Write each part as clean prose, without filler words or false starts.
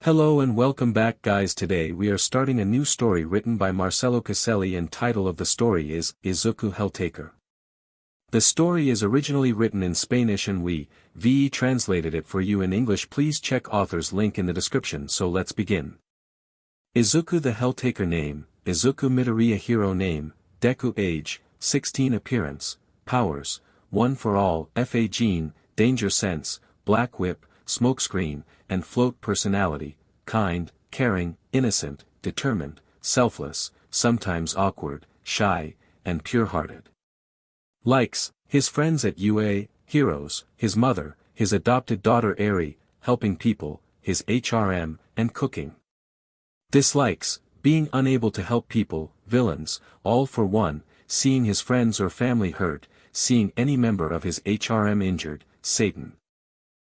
Hello and welcome back guys. Today we are starting a new story written by Marcellocaselli and title of the story is Izuku Helltaker. The story is originally written in Spanish and we translated it for you in English. Please check author's link in the description. So let's begin. Izuku the Helltaker name, Izuku Midoriya hero name, Deku age, 16 appearance, powers, 1 for all, FA gene, danger sense, black whip, smokescreen, and float personality, kind, caring, innocent, determined, selfless, sometimes awkward, shy, and pure-hearted. Likes, his friends at UA, heroes, his mother, his adopted daughter Eri, helping people, his HRM, and cooking. Dislikes, being unable to help people, villains, all for one, seeing his friends or family hurt, seeing any member of his HRM injured, Satan.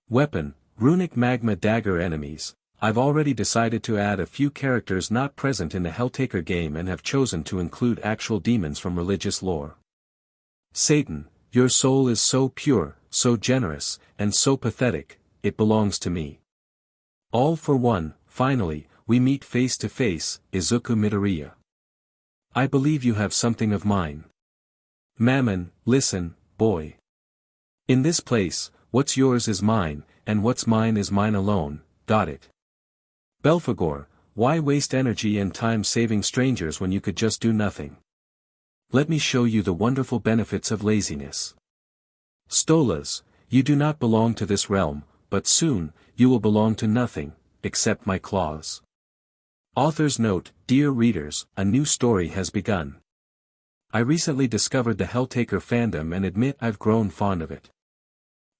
Weapon, runic magma dagger. Enemies, I've already decided to add a few characters not present in the Helltaker game and have chosen to include actual demons from religious lore. Satan, your soul is so pure, so generous, and so pathetic, it belongs to me. All for one, finally, we meet face to face, Izuku Midoriya. I believe you have something of mine. Mammon, listen, boy. In this place, what's yours is mine, and what's mine is mine alone, it. Belphegor, why waste energy and time saving strangers when you could just do nothing? Let me show you the wonderful benefits of laziness. Stolas, you do not belong to this realm, but soon, you will belong to nothing, except my claws. Author's note, dear readers, a new story has begun. I recently discovered the Helltaker fandom and admit I've grown fond of it.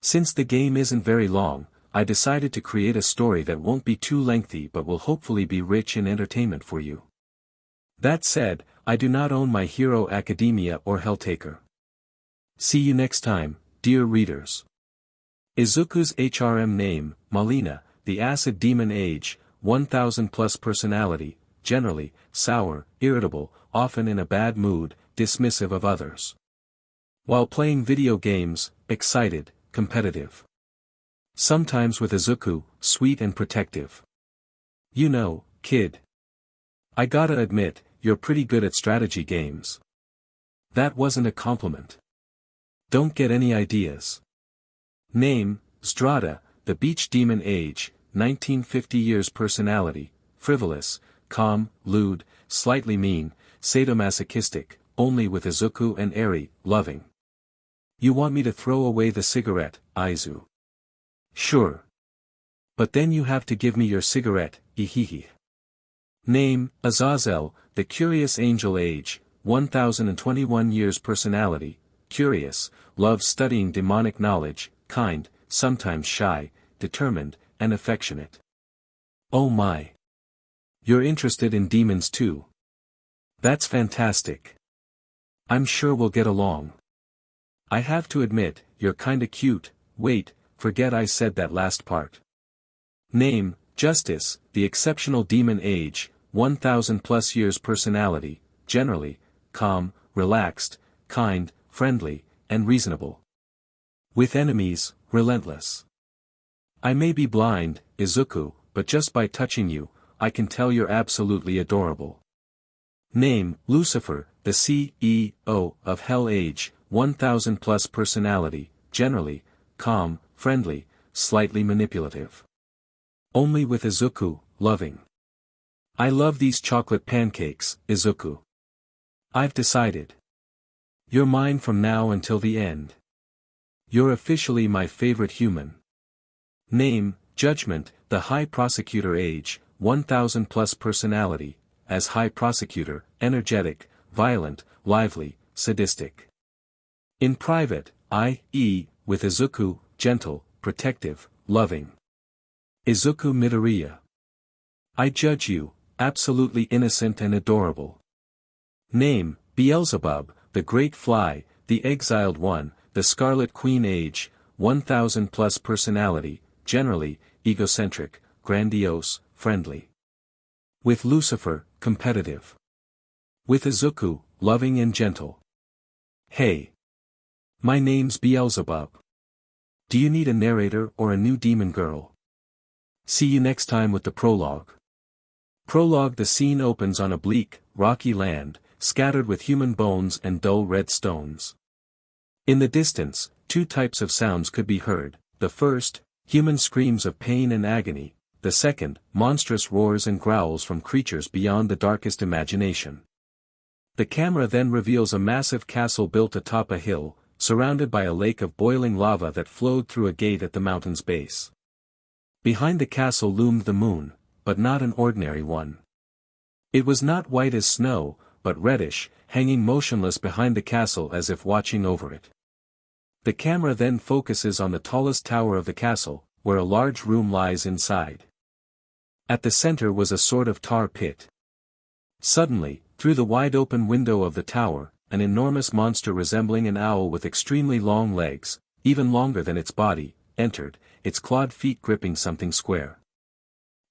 Since the game isn't very long, I decided to create a story that won't be too lengthy but will hopefully be rich in entertainment for you. That said, I do not own My Hero Academia or Helltaker. See you next time, dear readers. Izuku's HRM name, Malina, the acid demon age, 1000 plus personality, generally, sour, irritable, often in a bad mood, dismissive of others. While playing video games, excited, competitive. Sometimes with Izuku, sweet and protective. You know, kid. I gotta admit, you're pretty good at strategy games. That wasn't a compliment. Don't get any ideas. Name, Zdrada, the beach demon age, 1950 years personality, frivolous, calm, lewd, slightly mean, sadomasochistic, only with Izuku and Eri, loving. You want me to throw away the cigarette, Izu? Sure. But then you have to give me your cigarette, ihihi. Name, Azazel, the curious angel age, 1021 years personality, curious, loves studying demonic knowledge, kind, sometimes shy, determined, and affectionate. Oh my. You're interested in demons too. That's fantastic. I'm sure we'll get along. I have to admit, you're kinda cute. Wait, forget I said that last part. Name, Justice, the exceptional demon age, 1000 plus years personality, generally, calm, relaxed, kind, friendly, and reasonable. With enemies, relentless. I may be blind, Izuku, but just by touching you, I can tell you're absolutely adorable. Name, Lucifer, the CEO of Hell age, 1000 plus personality, generally, calm, friendly, slightly manipulative. Only with Izuku, loving. I love these chocolate pancakes, Izuku. I've decided. You're mine from now until the end. You're officially my favorite human. Name, Judgment, the High Prosecutor age, 1000 plus personality, as High Prosecutor, energetic, violent, lively, sadistic. In private, with Izuku, gentle, protective, loving. Izuku Midoriya. I judge you, absolutely innocent and adorable. Name, Beelzebub, the Great Fly, the Exiled One, the Scarlet Queen age, 1000 plus personality, generally, egocentric, grandiose, friendly. With Lucifer, competitive. With Izuku, loving and gentle. Hey. My name's Beelzebub. Do you need a narrator or a new demon girl? See you next time with the prologue. Prologue. The scene opens on a bleak, rocky land, scattered with human bones and dull red stones. In the distance, two types of sounds could be heard: the first, human screams of pain and agony; the second, monstrous roars and growls from creatures beyond the darkest imagination. The camera then reveals a massive castle built atop a hill, surrounded by a lake of boiling lava that flowed through a gate at the mountain's base. Behind the castle loomed the moon, but not an ordinary one. It was not white as snow, but reddish, hanging motionless behind the castle as if watching over it. The camera then focuses on the tallest tower of the castle, where a large room lies inside. At the center was a sort of tar pit. Suddenly, through the wide-open window of the tower, an enormous monster resembling an owl with extremely long legs, even longer than its body, entered, its clawed feet gripping something square.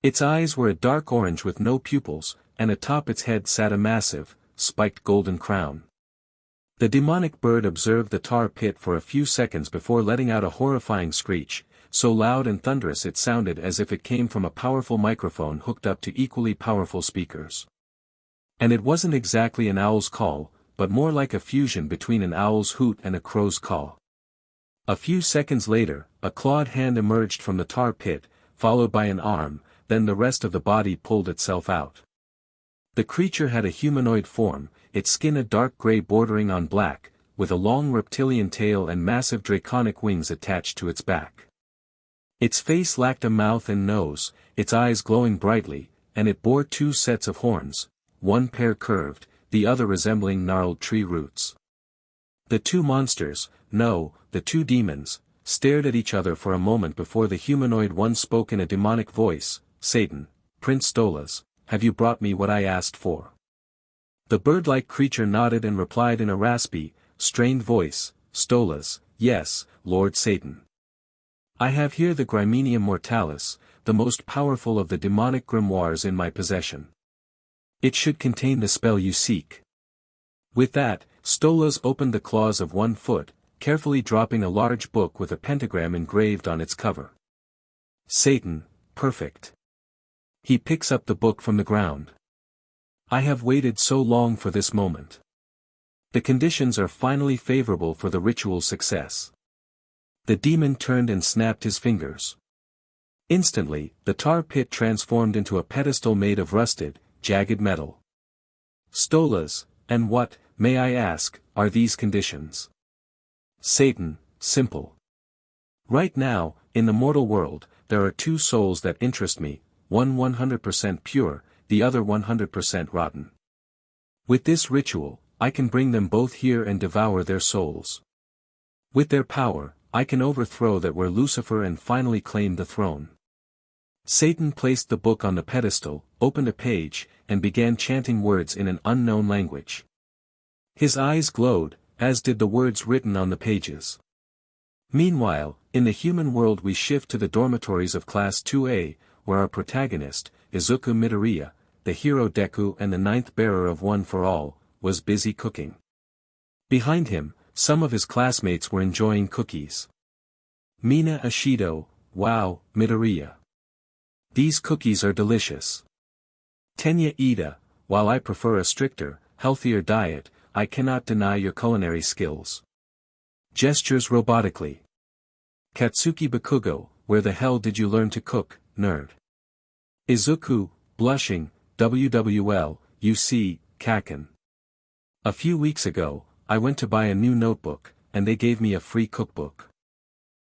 Its eyes were a dark orange with no pupils, and atop its head sat a massive, spiked golden crown. The demonic bird observed the tar pit for a few seconds before letting out a horrifying screech, so loud and thunderous it sounded as if it came from a powerful microphone hooked up to equally powerful speakers. And it wasn't exactly an owl's call, but more like a fusion between an owl's hoot and a crow's caw. A few seconds later, a clawed hand emerged from the tar pit, followed by an arm, then the rest of the body pulled itself out. The creature had a humanoid form, its skin a dark gray bordering on black, with a long reptilian tail and massive draconic wings attached to its back. Its face lacked a mouth and nose, its eyes glowing brightly, and it bore two sets of horns, one pair curved, the other resembling gnarled tree roots. The two monsters, the two demons, stared at each other for a moment before the humanoid one spoke in a demonic voice: "Satan, Prince Stolas, have you brought me what I asked for?" The bird-like creature nodded and replied in a raspy, strained voice: "Stolas, yes, Lord Satan. I have here the Grimenium Mortalis, the most powerful of the demonic grimoires in my possession. It should contain the spell you seek." With that, Stolas opened the claws of one foot, carefully dropping a large book with a pentagram engraved on its cover. Satan, perfect. He picks up the book from the ground. I have waited so long for this moment. The conditions are finally favorable for the ritual's success. The demon turned and snapped his fingers. Instantly, the tar pit transformed into a pedestal made of rusted, jagged metal. Stolas, and what, may I ask, are these conditions? Satan, simple. Right now, in the mortal world, there are two souls that interest me, one 100% pure, the other 100% rotten. With this ritual, I can bring them both here and devour their souls. With their power, I can overthrow that where Lucifer and finally claim the throne. Satan placed the book on the pedestal, opened a page, and began chanting words in an unknown language. His eyes glowed, as did the words written on the pages. Meanwhile, in the human world we shift to the dormitories of Class 2A, where our protagonist, Izuku Midoriya, the hero Deku and the ninth bearer of One for All, was busy cooking. Behind him, some of his classmates were enjoying cookies. Mina Ashido, wow, Midoriya. These cookies are delicious. Tenya Ida, while I prefer a stricter, healthier diet, I cannot deny your culinary skills. Gestures robotically. Katsuki Bakugo, where the hell did you learn to cook, nerd? Izuku, blushing, WWL, you see, Kaken. A few weeks ago, I went to buy a new notebook, and they gave me a free cookbook.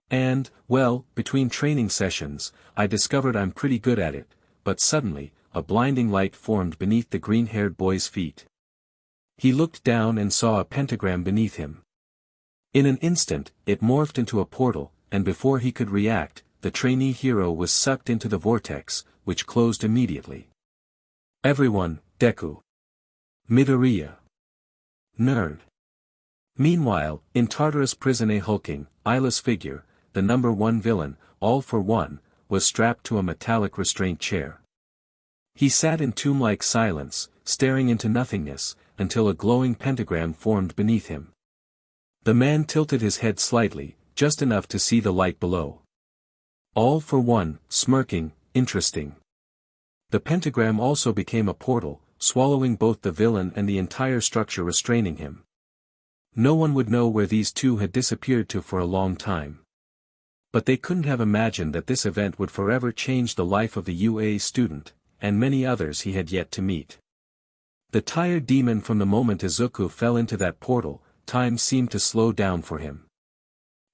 And, well, between training sessions, I discovered I'm pretty good at it, but suddenly, a blinding light formed beneath the green-haired boy's feet. He looked down and saw a pentagram beneath him. In an instant, it morphed into a portal, and before he could react, the trainee hero was sucked into the vortex, which closed immediately. Everyone, Deku. Midoriya. Nerd. Meanwhile, in Tartarus prison a hulking, eyeless figure, the number one villain, All for One, was strapped to a metallic restraint chair. He sat in tomb-like silence, staring into nothingness, until a glowing pentagram formed beneath him. The man tilted his head slightly, just enough to see the light below. All for One, smirking, interesting. The pentagram also became a portal, swallowing both the villain and the entire structure restraining him. No one would know where these two had disappeared to for a long time. But they couldn't have imagined that this event would forever change the life of the UA student, and many others he had yet to meet. The tired demon. From the moment Izuku fell into that portal, time seemed to slow down for him.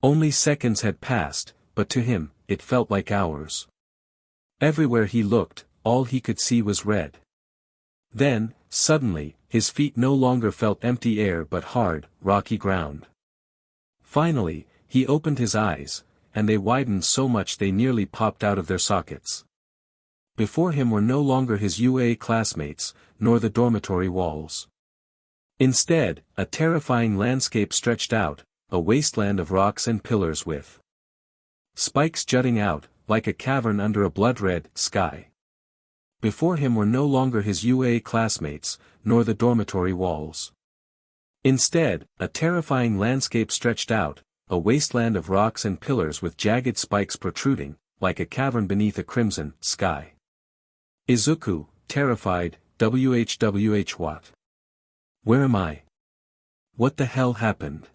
Only seconds had passed, but to him, it felt like hours. Everywhere he looked, all he could see was red. Then, suddenly, his feet no longer felt empty air but hard, rocky ground. Finally, he opened his eyes, and they widened so much they nearly popped out of their sockets. Before him were no longer his UA classmates, nor the dormitory walls. Instead, a terrifying landscape stretched out, a wasteland of rocks and pillars with spikes jutting out, like a cavern under a blood-red sky. Before him were no longer his UA classmates, nor the dormitory walls. Instead, a terrifying landscape stretched out, a wasteland of rocks and pillars with jagged spikes protruding, like a cavern beneath a crimson sky. Izuku, terrified, what? Where am I? What the hell happened?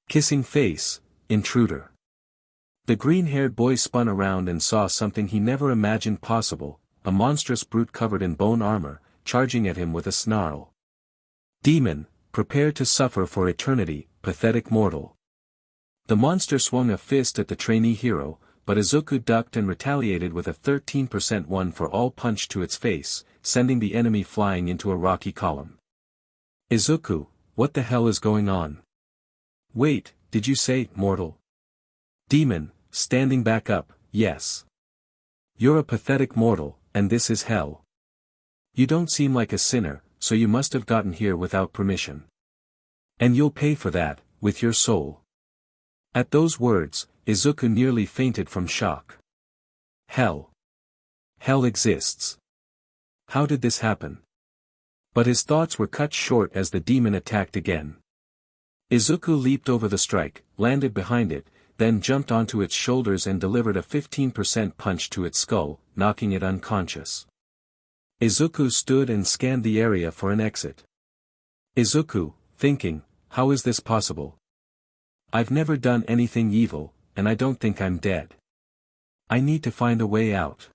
Kissing face, intruder. The green-haired boy spun around and saw something he never imagined possible, a monstrous brute covered in bone armor, charging at him with a snarl. Demon, prepare to suffer for eternity, pathetic mortal. The monster swung a fist at the trainee hero, but Izuku ducked and retaliated with a 13% 1-for-all punch to its face, sending the enemy flying into a rocky column. Izuku, what the hell is going on? Wait, did you say, mortal? Demon, standing back up, yes. You're a pathetic mortal, and this is hell. You don't seem like a sinner, so you must have gotten here without permission. And you'll pay for that, with your soul. At those words, Izuku nearly fainted from shock. Hell. Hell exists. How did this happen? But his thoughts were cut short as the demon attacked again. Izuku leaped over the strike, landed behind it, then jumped onto its shoulders and delivered a 15% punch to its skull, knocking it unconscious. Izuku stood and scanned the area for an exit. Izuku, thinking, how is this possible? I've never done anything evil, and I don't think I'm dead. I need to find a way out.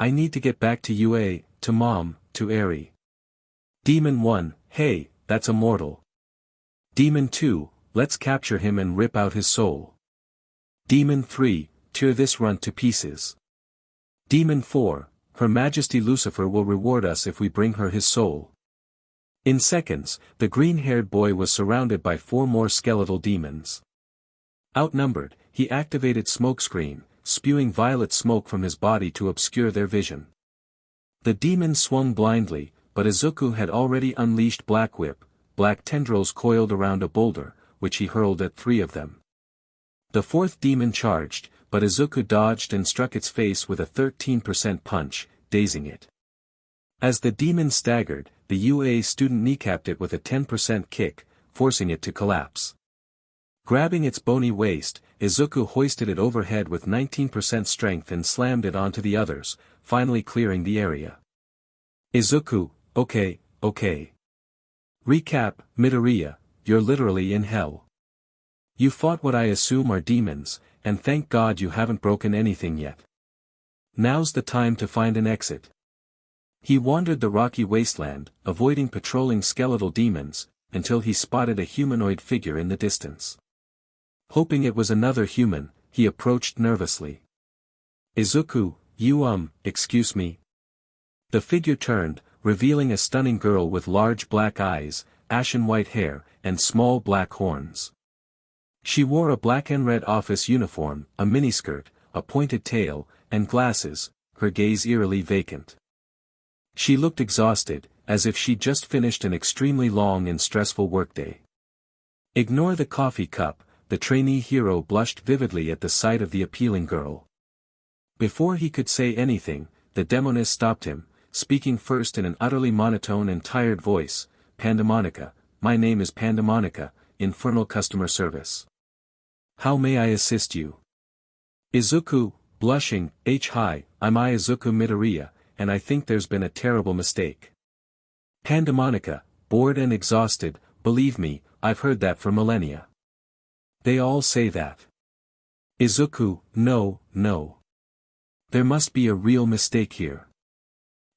I need to get back to UA, to Mom, to Eri. Demon 1, hey, that's a mortal. Demon 2, let's capture him and rip out his soul. Demon 3, tear this runt to pieces. Demon 4, Her Majesty Lucifer will reward us if we bring her his soul. In seconds, the green-haired boy was surrounded by 4 more skeletal demons. Outnumbered, he activated Smokescreen, spewing violet smoke from his body to obscure their vision. The demons swung blindly, but Izuku had already unleashed Black Whip, black tendrils coiled around a boulder, which he hurled at 3 of them. The 4th demon charged, but Izuku dodged and struck its face with a 13% punch, dazing it. As the demon staggered, the UA student kneecapped it with a 10% kick, forcing it to collapse. Grabbing its bony waist, Izuku hoisted it overhead with 19% strength and slammed it onto the others, finally clearing the area. Izuku, okay. Recap, Midoriya, you're literally in hell. You fought what I assume are demons, and thank God you haven't broken anything yet. Now's the time to find an exit. He wandered the rocky wasteland, avoiding patrolling skeletal demons, until he spotted a humanoid figure in the distance. Hoping it was another human, he approached nervously. Izuku, you excuse me? The figure turned, revealing a stunning girl with large black eyes, ashen white hair, and small black horns. She wore a black and red office uniform, a miniskirt, a pointed tail, and glasses, her gaze eerily vacant. She looked exhausted, as if she'd just finished an extremely long and stressful workday. Ignore the coffee cup, the trainee hero blushed vividly at the sight of the appealing girl. Before he could say anything, the demoness stopped him, speaking first in an utterly monotone and tired voice, Pandemonica, my name is Pandemonica, infernal customer service. How may I assist you? Izuku, Blushing, hi, I'm Izuku Midoriya, and I think there's been a terrible mistake. Pandemonica, bored and exhausted, believe me, I've heard that for millennia. They all say that. Izuku, no, no. There must be a real mistake here.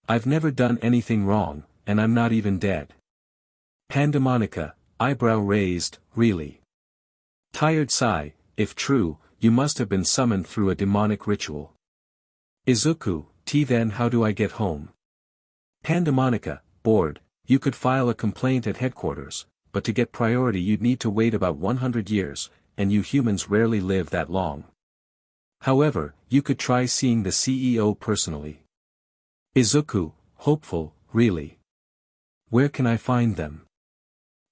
I've never done anything wrong, and I'm not even dead. Pandemonica, eyebrow raised, really. Tired sigh, if true, you must have been summoned through a demonic ritual. Izuku, then how do I get home? Pandemonica, bored, you could file a complaint at headquarters, but to get priority you'd need to wait about 100 years, and you humans rarely live that long. However, you could try seeing the CEO personally. Izuku, hopeful, really. Where can I find them?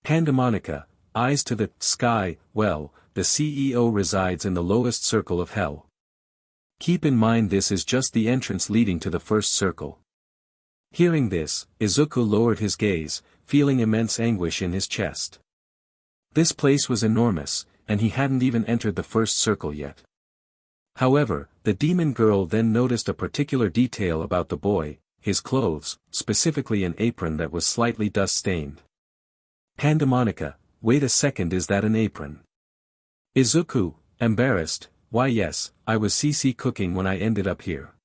Pandemonica, eyes to the sky, well, the CEO resides in the lowest circle of hell. Keep in mind this is just the entrance leading to the first circle. Hearing this, Izuku lowered his gaze, feeling immense anguish in his chest. This place was enormous, and he hadn't even entered the first circle yet. However, the demon girl then noticed a particular detail about the boy, his clothes, specifically an apron that was slightly dust-stained. Pandemonica, wait a second, is that an apron? Izuku, embarrassed, why yes, I was CC cooking when I ended up here.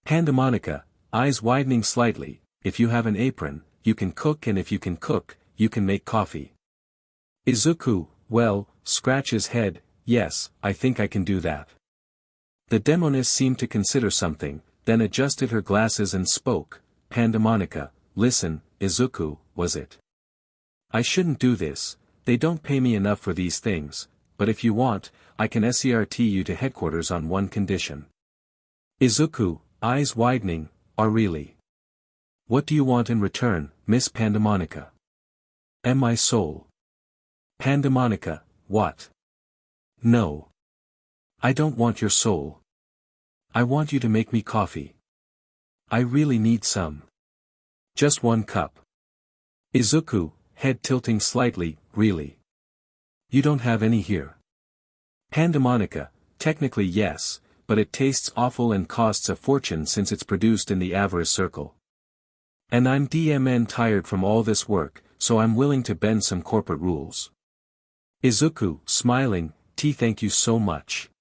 Pandemonica, eyes widening slightly, if you have an apron, you can cook, and if you can cook, you can make coffee. Izuku, well, scratch his head, yes, I think I can do that. The demoness seemed to consider something, then adjusted her glasses and spoke, Pandemonica, listen, Izuku, was it? I shouldn't do this, they don't pay me enough for these things, but if you want, I can SCRT you to headquarters on one condition. Izuku, eyes widening, really? What do you want in return, Miss Pandemonica? My soul. Pandemonica, what? No. I don't want your soul. I want you to make me coffee. I really need some. Just 1 cup. Izuku, head tilting slightly, really? You don't have any here. Pandemonica, technically yes, but it tastes awful and costs a fortune since it's produced in the avarice circle. And I'm DMN tired from all this work, so I'm willing to bend some corporate rules. Izuku, smiling, thank you so much.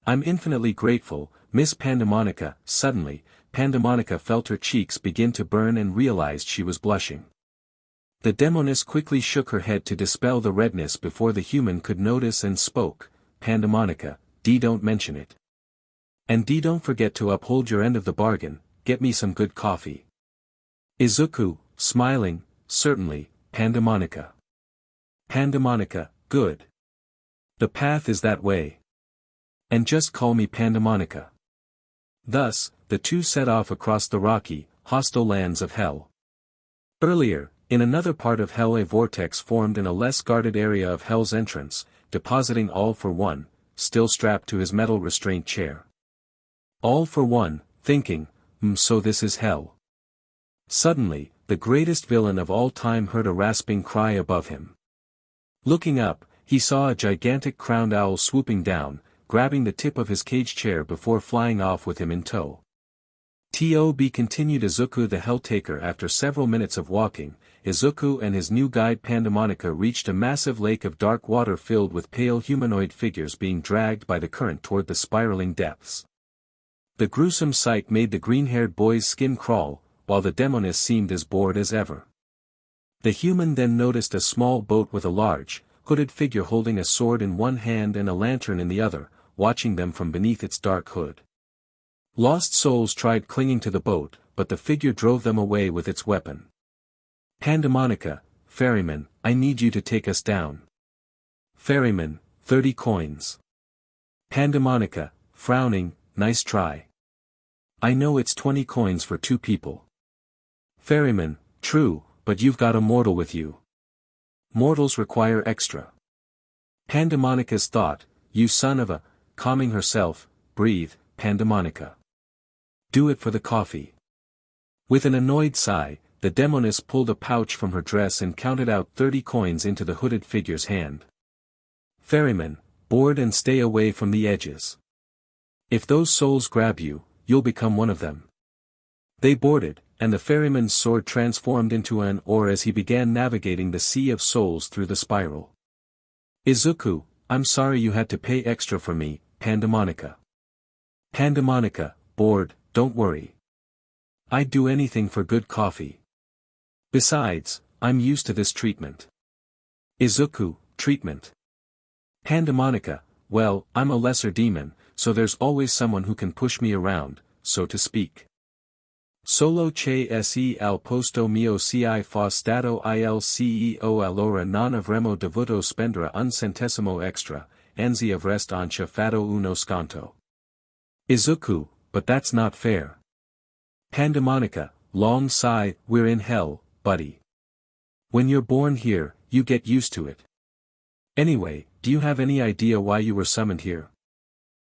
I'm infinitely grateful, Miss Pandemonica. Suddenly, Pandemonica felt her cheeks begin to burn and realized she was blushing. The demoness quickly shook her head to dispel the redness before the human could notice and spoke, Pandemonica, don't mention it. And don't forget to uphold your end of the bargain, get me some good coffee. Izuku, smiling, certainly, Pandemonica. Pandemonica, good. The path is that way. And just call me Pandemonica. Thus, the two set off across the rocky, hostile lands of hell. Earlier, in another part of hell, a vortex formed in a less guarded area of hell's entrance, depositing All for One, still strapped to his metal restraint chair. All for One, thinking, so this is hell. Suddenly, the greatest villain of all time heard a rasping cry above him. Looking up, he saw a gigantic crowned owl swooping down, grabbing the tip of his cage chair before flying off with him in tow. Continued Izuku the Helltaker. After several minutes of walking, Izuku and his new guide Pandemonica reached a massive lake of dark water filled with pale humanoid figures being dragged by the current toward the spiraling depths. The gruesome sight made the green-haired boy's skin crawl, while the demoness seemed as bored as ever. The human then noticed a small boat with a large, hooded figure holding a sword in one hand and a lantern in the other, watching them from beneath its dark hood. Lost souls tried clinging to the boat, but the figure drove them away with its weapon. Pandemonica, ferryman, I need you to take us down. Ferryman, 30 coins. Pandemonica, frowning, nice try. I know it's 20 coins for 2 people. Ferryman, true, but you've got a mortal with you. Mortals require extra. Pandemonica's thought, you son of a, calming herself, breathe, Pandemonica. Do it for the coffee. With an annoyed sigh, the demoness pulled a pouch from her dress and counted out 30 coins into the hooded figure's hand. Ferryman, board and stay away from the edges. If those souls grab you, you'll become one of them. They boarded, and the ferryman's sword transformed into an oar as he began navigating the sea of souls through the spiral. Izuku, I'm sorry you had to pay extra for me, Pandemonica. Pandemonica, bored, don't worry. I'd do anything for good coffee. Besides, I'm used to this treatment. Izuku, treatment. Pandemonica, well, I'm a lesser demon, so there's always someone who can push me around, so to speak. Solo che se al posto mio ci fa stato il ceo allora non avremmo dovuto spendere un centesimo extra, anzi avreste anche fatto uno sconto. Izuku, but that's not fair. Pandemonica, long sigh, we're in hell, buddy. When you're born here, you get used to it. Anyway, do you have any idea why you were summoned here?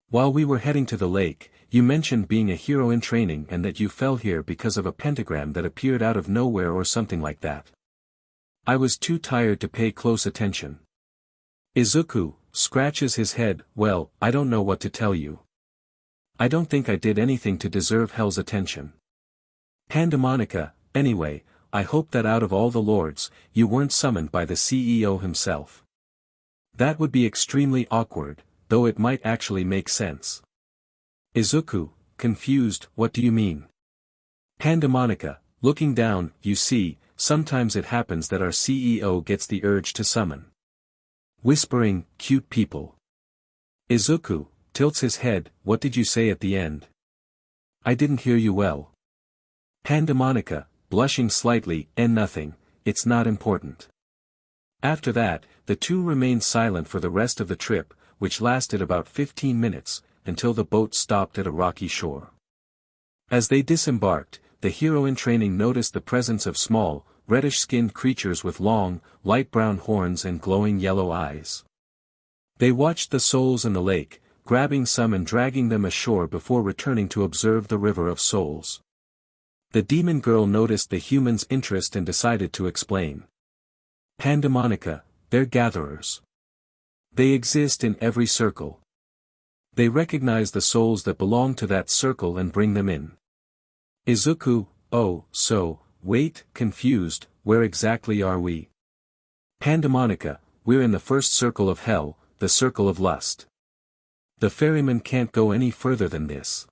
While we were heading to the lake, you mentioned being a hero in training and that you fell here because of a pentagram that appeared out of nowhere or something like that. I was too tired to pay close attention. Izuku scratches his head, well, I don't know what to tell you. I don't think I did anything to deserve hell's attention. Pandemonica, anyway, I hope that out of all the lords, you weren't summoned by the CEO himself. That would be extremely awkward, though it might actually make sense. Izuku, confused, what do you mean? Pandemonica, looking down, you see, sometimes it happens that our CEO gets the urge to summon. Whispering, cute people. Izuku tilts his head, what did you say at the end? I didn't hear you well. Pandemonica, blushing slightly, and nothing, it's not important. After that, the two remained silent for the rest of the trip, which lasted about 15 minutes, until the boat stopped at a rocky shore. As they disembarked, the hero in training noticed the presence of small, reddish-skinned creatures with long, light brown horns and glowing yellow eyes. They watched the souls in the lake, grabbing some and dragging them ashore before returning to observe the river of souls. The demon girl noticed the humans' interest and decided to explain. Pandemonica, they're gatherers. They exist in every circle. They recognize the souls that belong to that circle and bring them in. Izuku, oh, so, wait, confused, where exactly are we? Pandemonica, we're in the first circle of hell, the circle of lust. The ferryman can't go any further than this.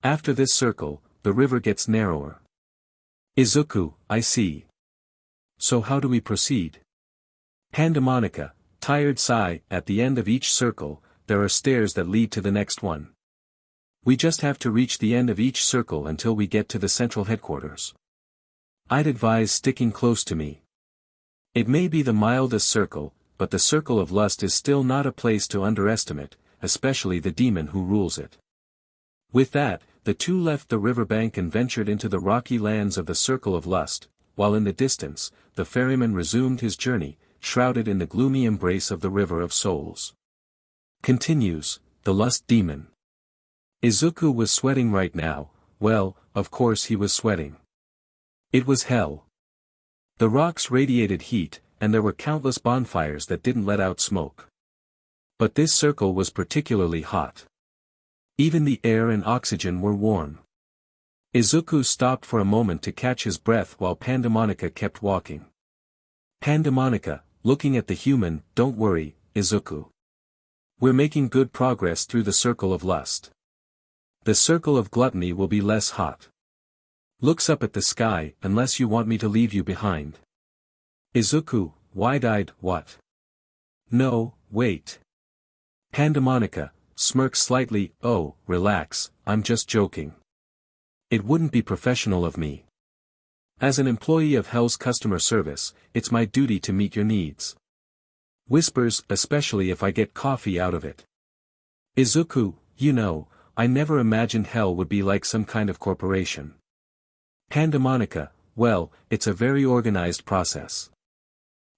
After this circle, the river gets narrower. Izuku, I see. So how do we proceed? Pandemonica, tired sigh, at the end of each circle, there are stairs that lead to the next one. We just have to reach the end of each circle until we get to the central headquarters. I'd advise sticking close to me. It may be the mildest circle, but the circle of lust is still not a place to underestimate, especially the demon who rules it. With that, the two left the riverbank and ventured into the rocky lands of the circle of lust, while in the distance, the ferryman resumed his journey, shrouded in the gloomy embrace of the river of souls. Continues, the lust demon. Izuku was sweating right now, well, of course he was sweating. It was hell. The rocks radiated heat, and there were countless bonfires that didn't let out smoke. But this circle was particularly hot. Even the air and oxygen were warm. Izuku stopped for a moment to catch his breath while Pandemonica kept walking. Pandemonica, looking at the human, don't worry, Izuku. We're making good progress through the circle of lust. The circle of gluttony will be less hot. Looks up at the sky, unless you want me to leave you behind. Izuku, wide-eyed, what? No, wait. Pandemonica, smirks slightly, oh, relax, I'm just joking. It wouldn't be professional of me. As an employee of Hell's customer service, it's my duty to meet your needs. Whispers, especially if I get coffee out of it. Izuku, you know, I never imagined Hell would be like some kind of corporation. Pandemonica, well, it's a very organized process.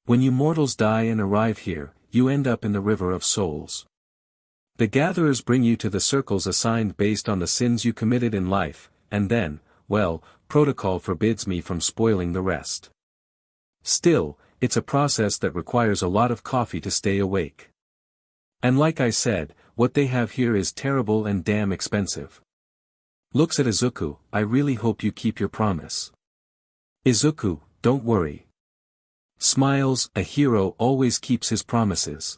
When you mortals die and arrive here, you end up in the river of souls. The gatherers bring you to the circles assigned based on the sins you committed in life, and then, well, protocol forbids me from spoiling the rest. Still, it's a process that requires a lot of coffee to stay awake. And like I said, what they have here is terrible and damn expensive. Looks at Izuku, I really hope you keep your promise. Izuku, don't worry. Smiles, a hero always keeps his promises.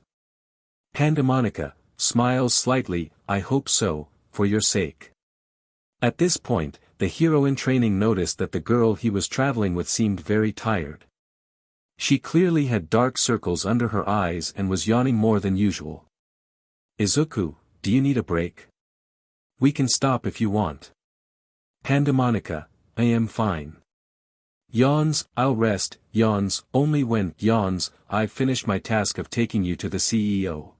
Pandemonica, smiles slightly, I hope so, for your sake. At this point, the hero in training noticed that the girl he was traveling with seemed very tired. She clearly had dark circles under her eyes and was yawning more than usual. Izuku, do you need a break? We can stop if you want. Pandemonica, I am fine. Yawns, I'll rest, yawns, only when, yawns, I've finished my task of taking you to the CEO.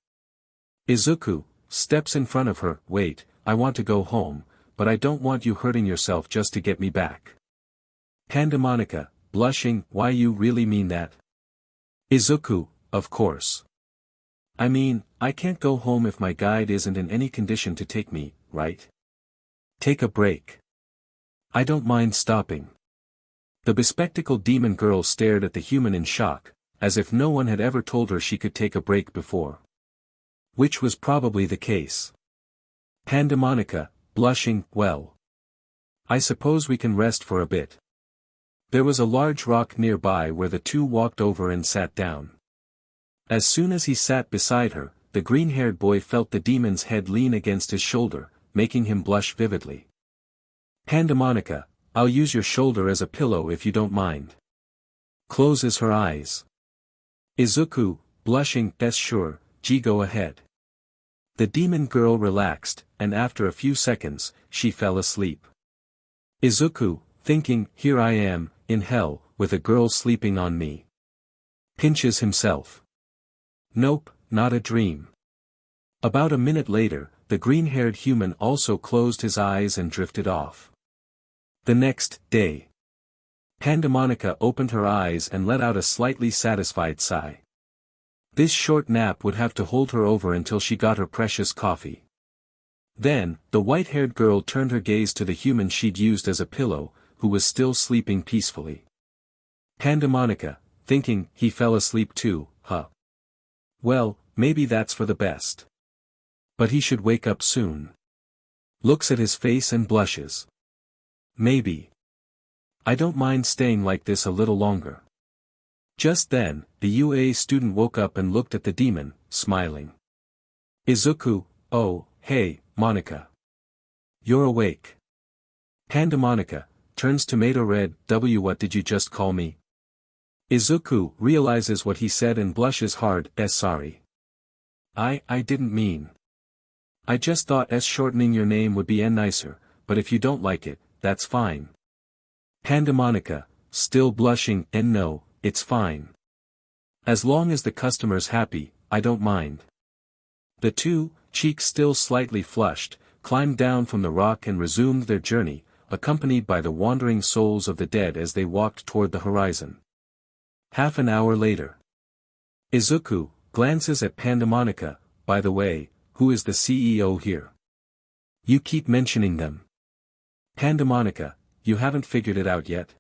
Izuku, steps in front of her, wait, I want to go home, but I don't want you hurting yourself just to get me back. Pandemonica, blushing, why you really mean that? Izuku, of course. I mean, I can't go home if my guide isn't in any condition to take me, right? Take a break. I don't mind stopping. The bespectacled demon girl stared at the human in shock, as if no one had ever told her she could take a break before. Which was probably the case. Pandemonica, blushing, well. I suppose we can rest for a bit. There was a large rock nearby where the two walked over and sat down. As soon as he sat beside her, the green-haired boy felt the demon's head lean against his shoulder, making him blush vividly. Pandemonica, I'll use your shoulder as a pillow if you don't mind. Closes her eyes. Izuku, blushing, yes sure, go ahead. The demon girl relaxed, and after a few seconds, she fell asleep. Izuku, thinking, here I am, in hell, with a girl sleeping on me. Pinches himself. Nope, not a dream. About a minute later, the green-haired human also closed his eyes and drifted off. The next day. Pandemonica opened her eyes and let out a slightly satisfied sigh. This short nap would have to hold her over until she got her precious coffee. Then, the white-haired girl turned her gaze to the human she'd used as a pillow, who was still sleeping peacefully. Pandemonica, thinking, he fell asleep too, huh? Well, maybe that's for the best. But he should wake up soon. Looks at his face and blushes. Maybe. I don't mind staying like this a little longer. Just then, the UA student woke up and looked at the demon, smiling. Izuku, oh, hey, Monica. You're awake. Pandemonica, turns tomato red, what did you just call me? Izuku realizes what he said and blushes hard, sorry. I didn't mean. I just thought shortening your name would be nicer, but if you don't like it, that's fine. Pandemonica, still blushing, no, it's fine. As long as the customer's happy, I don't mind. The two, cheeks still slightly flushed, climbed down from the rock and resumed their journey, accompanied by the wandering souls of the dead as they walked toward the horizon. Half an hour later. Izuku glances at Pandemonica, by the way, who is the CEO here? You keep mentioning them. Pandemonica, you haven't figured it out yet?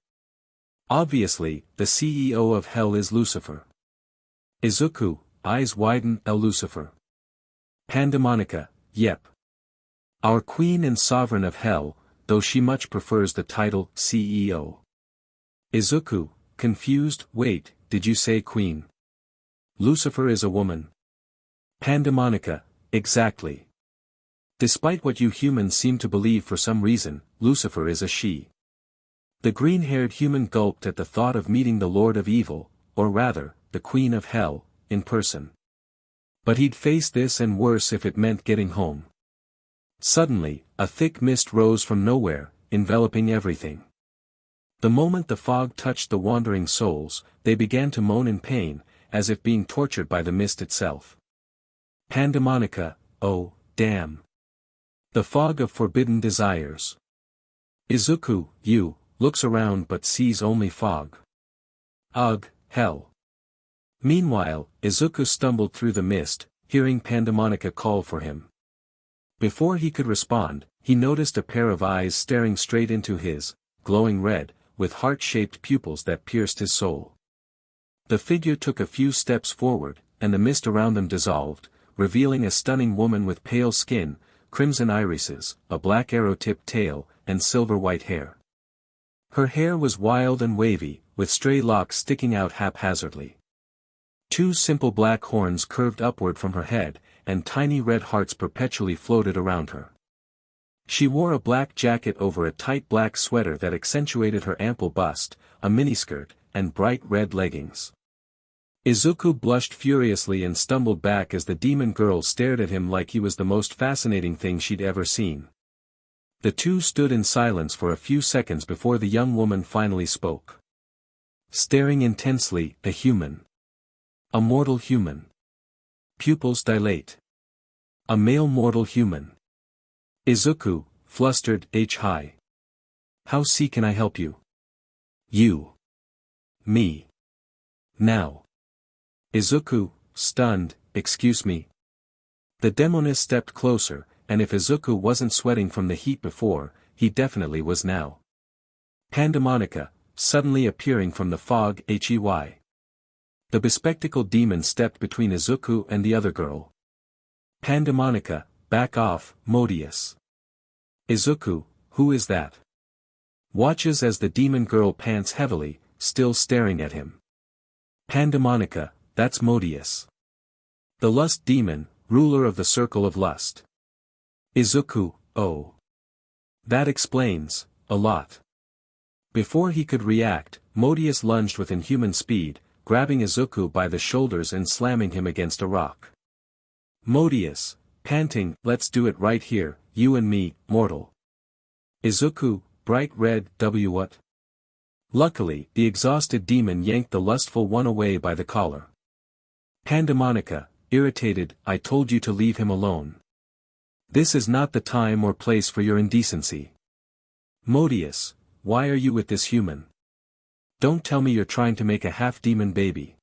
Obviously, the CEO of Hell is Lucifer. Izuku, eyes widen, Lucifer. Pandemonica, yep. Our queen and sovereign of Hell, though she much prefers the title CEO. Izuku, confused, wait, did you say queen? Lucifer is a woman. Pandemonica, exactly. Despite what you humans seem to believe for some reason, Lucifer is a she. The green-haired human gulped at the thought of meeting the Lord of Evil, or rather, the Queen of Hell, in person. But he'd face this and worse if it meant getting home. Suddenly, a thick mist rose from nowhere, enveloping everything. The moment the fog touched the wandering souls, they began to moan in pain, as if being tortured by the mist itself. Pandemonica, oh, damn. The fog of forbidden desires. Izuku, looks around but sees only fog. Ugh, hell. Meanwhile, Izuku stumbled through the mist, hearing Pandemonica call for him. Before he could respond, he noticed a pair of eyes staring straight into his, glowing red, with heart-shaped pupils that pierced his soul. The figure took a few steps forward, and the mist around them dissolved, revealing a stunning woman with pale skin, crimson irises, a black arrow-tipped tail, and silver-white hair. Her hair was wild and wavy, with stray locks sticking out haphazardly. Two simple black horns curved upward from her head, and tiny red hearts perpetually floated around her. She wore a black jacket over a tight black sweater that accentuated her ample bust, a miniskirt, and bright red leggings. Izuku blushed furiously and stumbled back as the demon girl stared at him like he was the most fascinating thing she'd ever seen. The two stood in silence for a few seconds before the young woman finally spoke. Staring intensely, a human. A mortal human. Pupils dilate. A male mortal human. Izuku, flustered, Hi. How can I help you? You. Me. Now. Izuku, stunned, excuse me. The demoness stepped closer, and if Izuku wasn't sweating from the heat before, he definitely was now. Pandemonica, suddenly appearing from the fog, Hey. The bespectacled demon stepped between Izuku and the other girl. Pandemonica, back off, Modius. Izuku, who is that? Watches as the demon girl pants heavily, still staring at him. Pandemonica, that's Modius. The lust demon, ruler of the circle of lust. Izuku, oh. That explains a lot. Before he could react, Modius lunged with inhuman speed, grabbing Izuku by the shoulders and slamming him against a rock. Modius, panting, let's do it right here, you and me, mortal. Izuku, bright red, what? Luckily, the exhausted demon yanked the lustful one away by the collar. Pandemonica, irritated, I told you to leave him alone. This is not the time or place for your indecency. Modius, why are you with this human? Don't tell me you're trying to make a half-demon baby.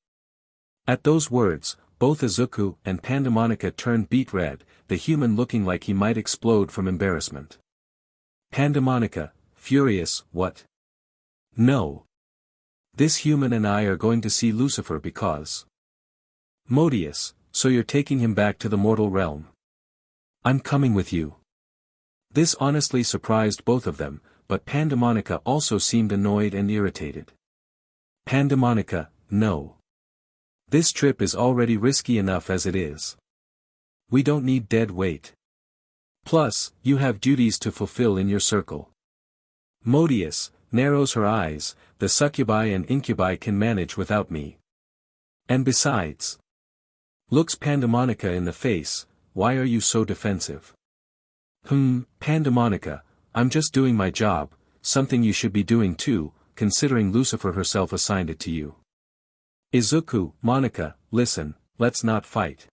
At those words, both Izuku and Pandemonica turned beet red, the human looking like he might explode from embarrassment. Pandemonica, furious, what? No. This human and I are going to see Lucifer because. Modius, so you're taking him back to the mortal realm. I'm coming with you. This honestly surprised both of them, but Pandemonica also seemed annoyed and irritated. Pandemonica, no. This trip is already risky enough as it is. We don't need dead weight. Plus, you have duties to fulfill in your circle. Modius, narrows her eyes, the succubi and incubi can manage without me. And besides. Looks Pandemonica in the face, why are you so defensive? Pandemonica, I'm just doing my job, something you should be doing too, considering Lucifer herself assigned it to you. Izuku, Monica, listen, let's not fight.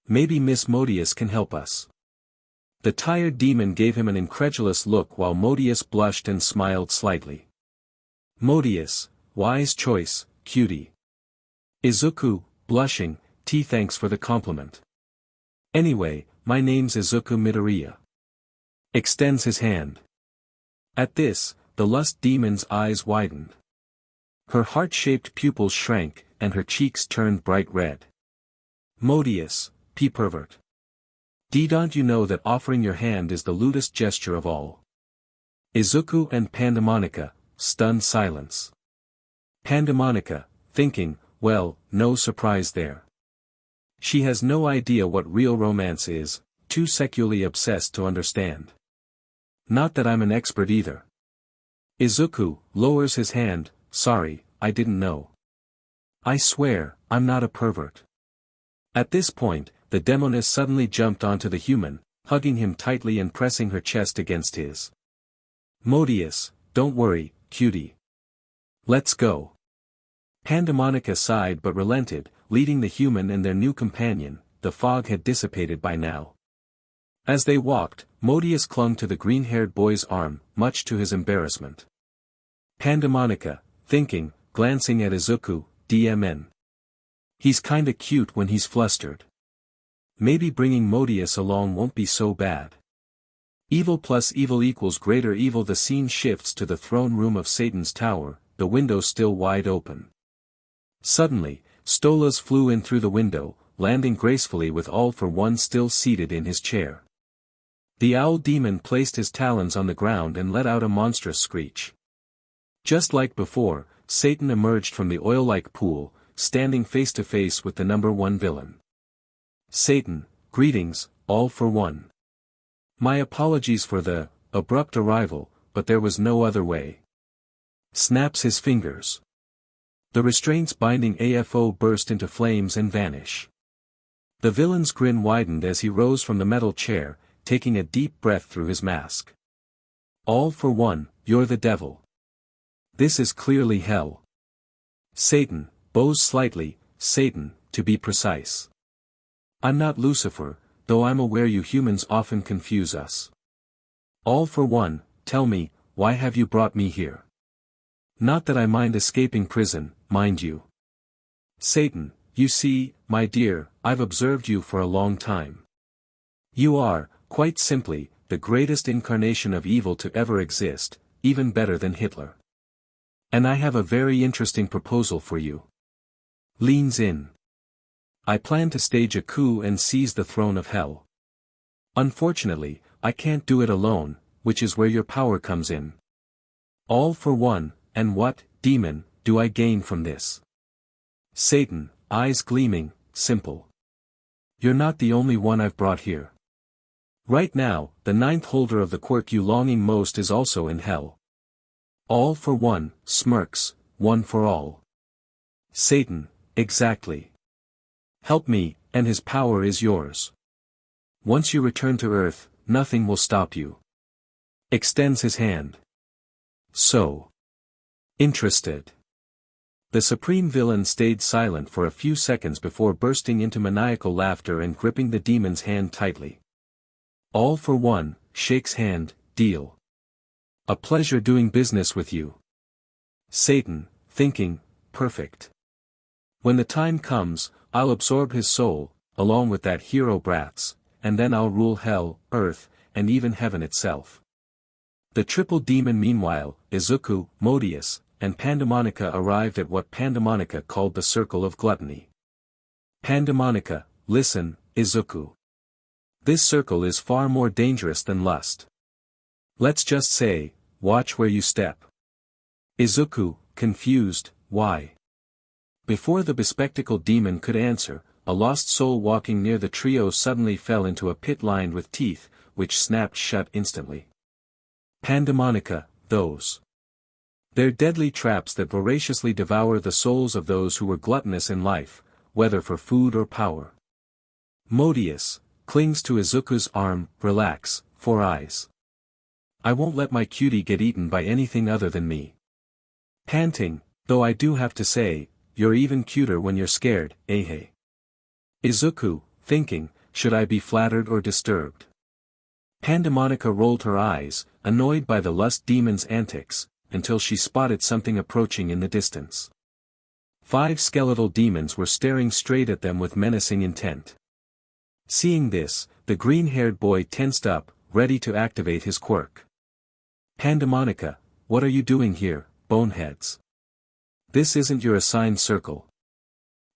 Maybe Miss Modius can help us. The tired demon gave him an incredulous look while Modius blushed and smiled slightly. Modius, wise choice, cutie. Izuku, blushing, thanks for the compliment. Anyway, my name's Izuku Midoriya. Extends his hand. At this, the lust demon's eyes widened. Her heart-shaped pupils shrank, and her cheeks turned bright red. Modius, pervert. Don't you know that offering your hand is the lewdest gesture of all? Izuku and Pandemonica, stunned silence. Pandemonica, thinking, well, no surprise there. She has no idea what real romance is, too secularly obsessed to understand. Not that I'm an expert either. Izuku, lowers his hand, sorry, I didn't know. I swear, I'm not a pervert. At this point, the demoness suddenly jumped onto the human, hugging him tightly and pressing her chest against his. Modius, don't worry, cutie. Let's go. Pandemonica sighed but relented, leading the human and their new companion. The fog had dissipated by now. As they walked, Modius clung to the green-haired boy's arm, much to his embarrassment. Pandemonica, thinking, glancing at Izuku, DMN. He's kinda cute when he's flustered. Maybe bringing Modius along won't be so bad. Evil plus evil equals greater evil. The scene shifts to the throne room of Satan's tower, the window still wide open. Suddenly, Stolas flew in through the window, landing gracefully with all for one still seated in his chair. The owl demon placed his talons on the ground and let out a monstrous screech. Just like before, Satan emerged from the oil-like pool, standing face to face with the number one villain. Satan, greetings, all for one. My apologies for the abrupt arrival, but there was no other way. Snaps his fingers. The restraints binding AFO burst into flames and vanish. The villain's grin widened as he rose from the metal chair, taking a deep breath through his mask. All for one, you're the devil. This is clearly hell. Satan, bows slightly, Satan, to be precise. I'm not Lucifer, though I'm aware you humans often confuse us. All for one, tell me, why have you brought me here? Not that I mind escaping prison, mind you. Satan, you see, my dear, I've observed you for a long time. You are, quite simply, the greatest incarnation of evil to ever exist, even better than Hitler. And I have a very interesting proposal for you. Leans in. I plan to stage a coup and seize the throne of hell. Unfortunately, I can't do it alone, which is where your power comes in. All for one, and what, demon, do I gain from this? Satan, eyes gleaming, simple. You're not the only one I've brought here. Right now, the ninth holder of the quirk you longing most is also in hell. All for one, smirks, one for all. Satan, exactly. Help me, and his power is yours. Once you return to Earth, nothing will stop you. Extends his hand. So. Interested. The supreme villain stayed silent for a few seconds before bursting into maniacal laughter and gripping the demon's hand tightly. All for one, shakes hand, deal. A pleasure doing business with you. Satan, thinking, perfect. When the time comes, I'll absorb his soul, along with that hero brat's, and then I'll rule hell, earth, and even heaven itself. The triple demon meanwhile, Izuku, Modius, and Pandemonica arrived at what Pandemonica called the circle of gluttony. Pandemonica, listen, Izuku. This circle is far more dangerous than lust. Let's just say, watch where you step. Izuku, confused, why? Before the bespectacled demon could answer, a lost soul walking near the trio suddenly fell into a pit lined with teeth, which snapped shut instantly. Pandemonica, those. They're deadly traps that voraciously devour the souls of those who were gluttonous in life, whether for food or power. Modius, clings to Izuku's arm, relax, 4 eyes. I won't let my cutie get eaten by anything other than me. Panting, though I do have to say, you're even cuter when you're scared, hey. Izuku, thinking, should I be flattered or disturbed? Pandemonica rolled her eyes, annoyed by the lust demon's antics, until she spotted something approaching in the distance. 5 skeletal demons were staring straight at them with menacing intent. Seeing this, the green-haired boy tensed up, ready to activate his quirk. Pandemonica, what are you doing here, boneheads? This isn't your assigned circle.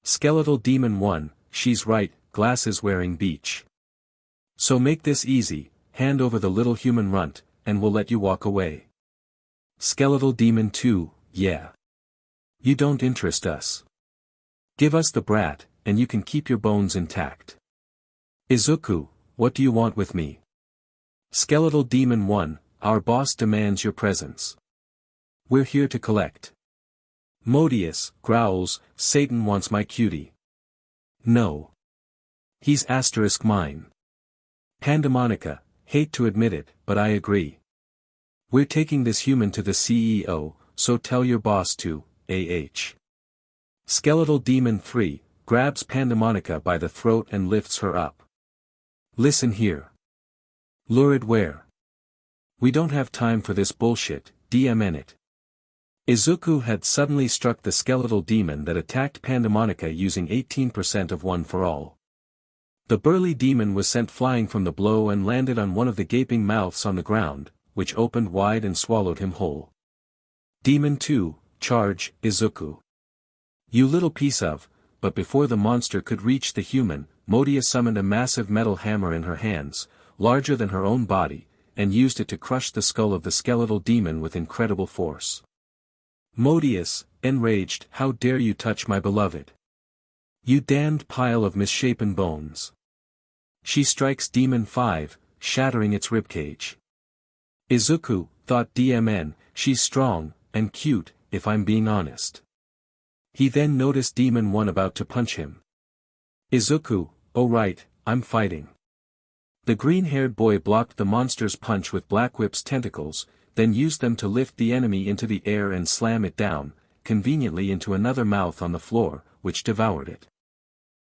Skeletal Demon 1, she's right, glasses-wearing beach. So make this easy, hand over the little human runt, and we'll let you walk away. Skeletal Demon 2, yeah. You don't interest us. Give us the brat, and you can keep your bones intact. Izuku, what do you want with me? Skeletal Demon 1, our boss demands your presence. We're here to collect. Modius, growls, Satan wants my cutie. No. He's asterisk mine. Pandemonica, hate to admit it, but I agree. We're taking this human to the CEO, so tell your boss to, AH. Skeletal Demon 3, grabs Pandemonica by the throat and lifts her up. Listen here. Lurid where? We don't have time for this bullshit, DMN it. Izuku had suddenly struck the skeletal demon that attacked Pandemonica using 18% of one for all. The burly demon was sent flying from the blow and landed on one of the gaping mouths on the ground, which opened wide and swallowed him whole. Demon 2, charge, Izuku. You little piece of, but before the monster could reach the human, Modius summoned a massive metal hammer in her hands, larger than her own body, and used it to crush the skull of the skeletal demon with incredible force. Modius, enraged, how dare you touch my beloved? You damned pile of misshapen bones. She strikes Demon 5, shattering its ribcage. Izuku, thought DMN, she's strong, and cute, if I'm being honest. He then noticed Demon 1 about to punch him. Izuku, oh right, I'm fighting. The green-haired boy blocked the monster's punch with Black Whip's tentacles, then used them to lift the enemy into the air and slam it down, conveniently into another mouth on the floor, which devoured it.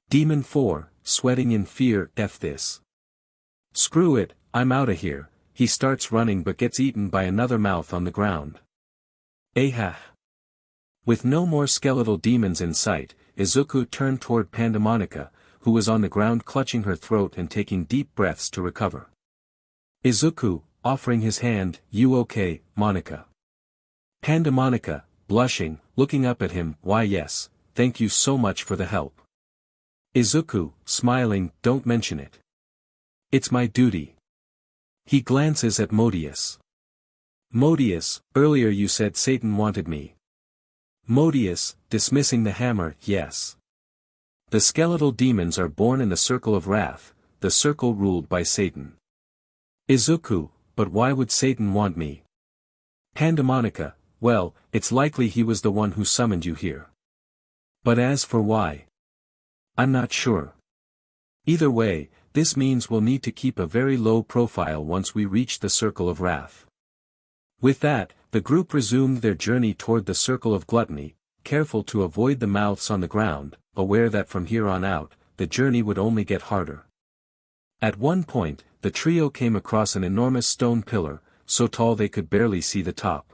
Demon 4, sweating in fear, F this. Screw it, I'm outta here, he starts running but gets eaten by another mouth on the ground. Ahah. With no more skeletal demons in sight, Izuku turned toward Pandemonica, who was on the ground clutching her throat and taking deep breaths to recover. Izuku, offering his hand, you okay, Monica? Pandemonica, blushing, looking up at him, why yes, thank you so much for the help. Izuku, smiling, don't mention it. It's my duty. He glances at Modius. Modius, earlier you said Satan wanted me. Modius, dismissing the hammer, yes. The skeletal demons are born in the circle of wrath, the circle ruled by Satan. Izuku, but why would Satan want me? Pandemonica, well, it's likely he was the one who summoned you here. But as for why? I'm not sure. Either way, this means we'll need to keep a very low profile once we reach the circle of wrath. With that, the group resumed their journey toward the circle of gluttony, careful to avoid the mouths on the ground, aware that from here on out, the journey would only get harder. At one point, the trio came across an enormous stone pillar, so tall they could barely see the top.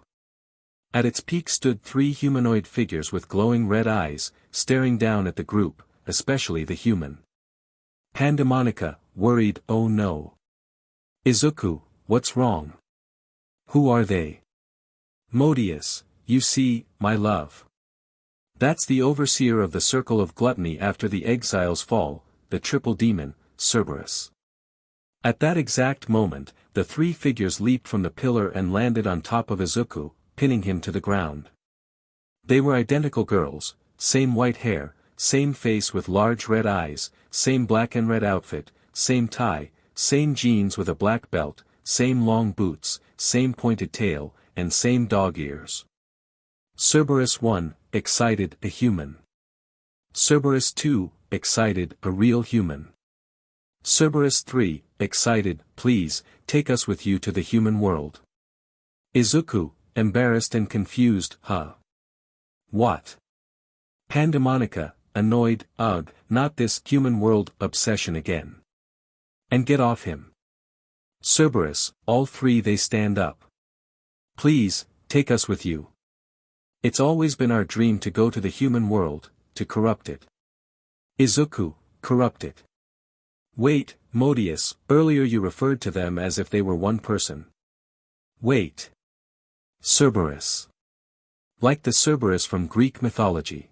At its peak stood 3 humanoid figures with glowing red eyes, staring down at the group, especially the human. Pandemonica, worried, oh no. Izuku, what's wrong? Who are they? Modius, you see, my love. That's the overseer of the circle of gluttony after the exile's fall, the triple demon, Cerberus. At that exact moment, the 3 figures leaped from the pillar and landed on top of Izuku, pinning him to the ground. They were identical girls, same white hair, same face with large red eyes, same black and red outfit, same tie, same jeans with a black belt, same long boots, same pointed tail, and same dog ears. Cerberus 1, excited, a human. Cerberus 2, excited, a real human. Cerberus 3, excited, please, take us with you to the human world. Izuku, embarrassed and confused, huh? What? Pandemonica, annoyed, ugh, not this human world obsession again. And get off him. Cerberus, all 3 they stand up. Please, take us with you. It's always been our dream to go to the human world, to corrupt it. Izuku, corrupt it. Wait, Modius, earlier you referred to them as if they were one person. Wait. Cerberus. Like the Cerberus from Greek mythology.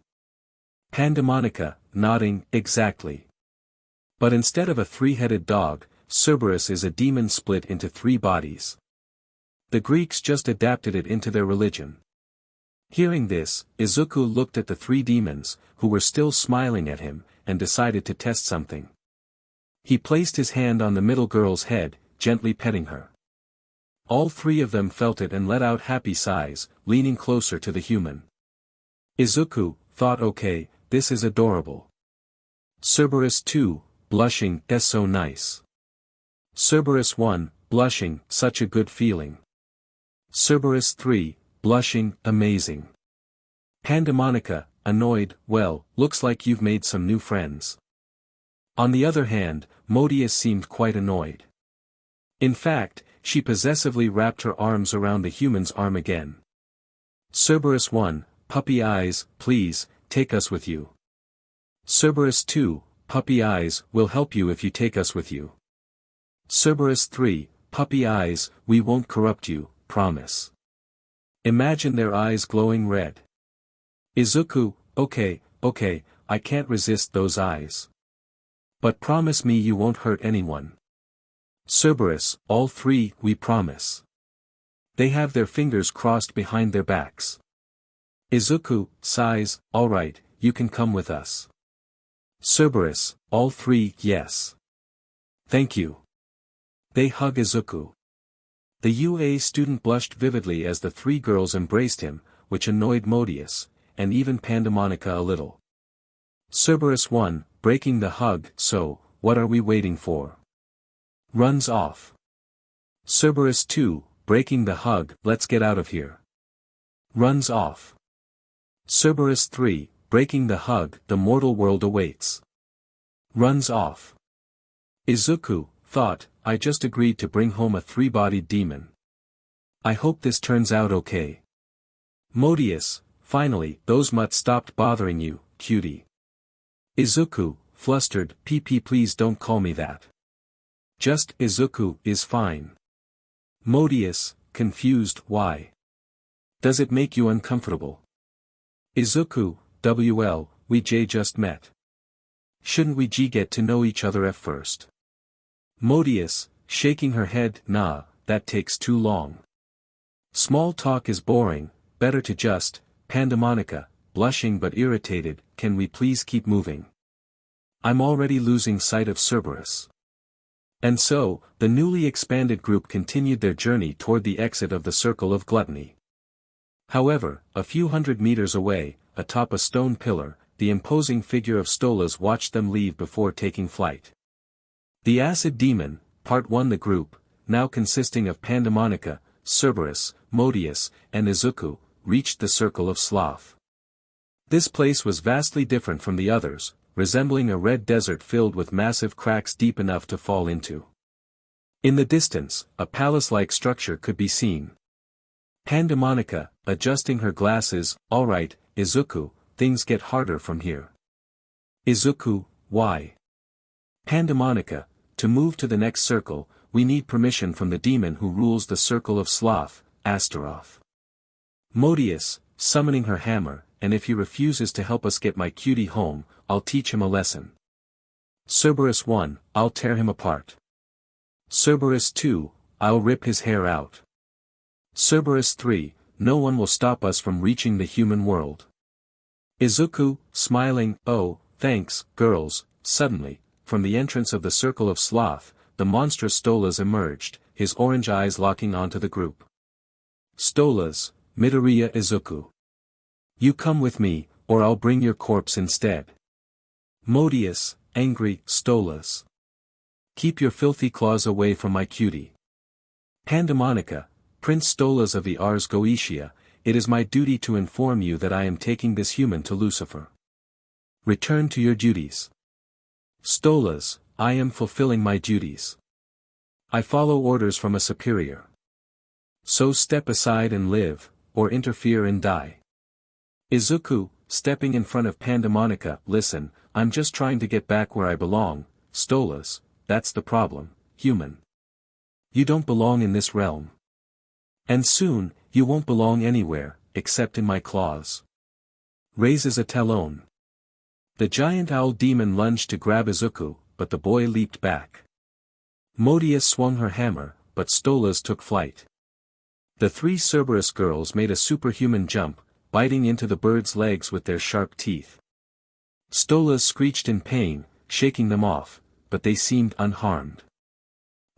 Pandemonica, nodding, exactly. But instead of a 3-headed dog, Cerberus is a demon split into 3 bodies. The Greeks just adapted it into their religion. Hearing this, Izuku looked at the 3 demons, who were still smiling at him, and decided to test something. He placed his hand on the middle girl's head, gently petting her. All 3 of them felt it and let out happy sighs, leaning closer to the human. Izuku thought, okay, this is adorable. Cerberus 2, blushing, that's so nice. Cerberus 1, blushing, such a good feeling. Cerberus 3, blushing, amazing. Pandemonica, annoyed, well, looks like you've made some new friends. On the other hand, Modius seemed quite annoyed. In fact, she possessively wrapped her arms around the human's arm again. Cerberus 1, puppy eyes, please, take us with you. Cerberus 2, puppy eyes, we'll help you if you take us with you. Cerberus 3, puppy eyes, we won't corrupt you, promise. Imagine their eyes glowing red. Izuku, okay, I can't resist those eyes. But promise me you won't hurt anyone. Cerberus, all three, we promise. They have their fingers crossed behind their backs. Izuku sighs, alright, you can come with us. Cerberus, all three, yes. Thank you. They hug Izuku. The UA student blushed vividly as the three girls embraced him, which annoyed Modius, and even Pandemonica a little. Cerberus 1, breaking the hug, so, what are we waiting for? Runs off. Cerberus 2, breaking the hug, let's get out of here. Runs off. Cerberus 3, breaking the hug, the mortal world awaits. Runs off. Izuku, thought, I just agreed to bring home a three-bodied demon. I hope this turns out okay. Modius, finally, those mutts stopped bothering you, cutie. Izuku, flustered, PP please don't call me that. Just Izuku is fine. Modius, confused, why? Does it make you uncomfortable? Izuku, WL, we just met. Shouldn't we get to know each other at first? Modius, shaking her head, nah, that takes too long. Small talk is boring, better to just, Pandemonica, blushing but irritated, can we please keep moving? I'm already losing sight of Cerberus. And so, the newly expanded group continued their journey toward the exit of the Circle of Gluttony. However, a few hundred meters away, atop a stone pillar, the imposing figure of Stolas watched them leave before taking flight. The Acid Demon, Part 1. The group, now consisting of Pandemonica, Cerberus, Modius, and Izuku, reached the Circle of Sloth. This place was vastly different from the others, resembling a red desert filled with massive cracks deep enough to fall into. In the distance, a palace-like structure could be seen. Pandemonica, adjusting her glasses, alright, Izuku, things get harder from here. Izuku, why? Pandemonica, to move to the next circle, we need permission from the demon who rules the Circle of Sloth, Astaroth. Modius, summoning her hammer, and if he refuses to help us get my cutie home, I'll teach him a lesson. Cerberus 1, I'll tear him apart. Cerberus 2, I'll rip his hair out. Cerberus 3, no one will stop us from reaching the human world. Izuku, smiling, oh, thanks, girls. Suddenly, from the entrance of the Circle of Sloth, the monstrous Stolas emerged, his orange eyes locking onto the group. Stolas, Midoriya Izuku. You come with me, or I'll bring your corpse instead. Modius, angry, Stolas. Keep your filthy claws away from my cutie. Pandemonica, Prince Stolas of the Ars Goetia, it is my duty to inform you that I am taking this human to Lucifer. Return to your duties. Stolas, I am fulfilling my duties. I follow orders from a superior. So step aside and live, or interfere and die. Izuku, stepping in front of Pandemonica, listen, I'm just trying to get back where I belong, Stolas, that's the problem, human. You don't belong in this realm. And soon, you won't belong anywhere, except in my claws. Raises a talon. The giant owl demon lunged to grab Izuku, but the boy leaped back. Modius swung her hammer, but Stolas took flight. The three Cerberus girls made a superhuman jump, biting into the bird's legs with their sharp teeth. Stolas screeched in pain, shaking them off, but they seemed unharmed.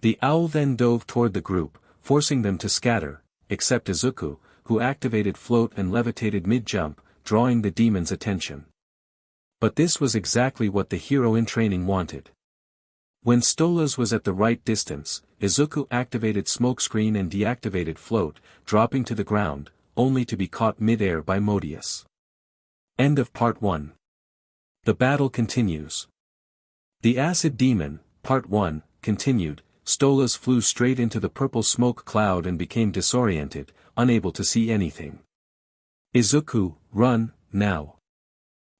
The owl then dove toward the group, forcing them to scatter, except Izuku, who activated float and levitated mid-jump, drawing the demon's attention. But this was exactly what the hero in training wanted. When Stolas was at the right distance, Izuku activated smokescreen and deactivated float, dropping to the ground, only to be caught mid-air by Modius. End of Part 1. The battle continues. The Acid Demon, Part 1, continued. Stolas flew straight into the purple smoke cloud and became disoriented, unable to see anything. Izuku, run, now.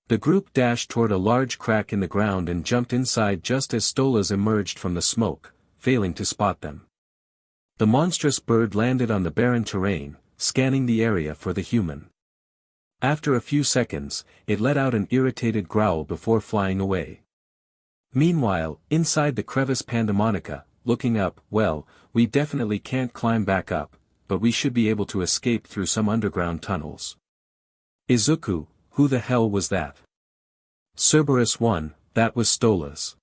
The group dashed toward a large crack in the ground and jumped inside just as Stolas emerged from the smoke, failing to spot them. The monstrous bird landed on the barren terrain, scanning the area for the human. After a few seconds, it let out an irritated growl before flying away. Meanwhile, inside the crevice Pandemonica, looking up, well, we definitely can't climb back up, but we should be able to escape through some underground tunnels. Izuku, who the hell was that? Cerberus 1, that was Stolas.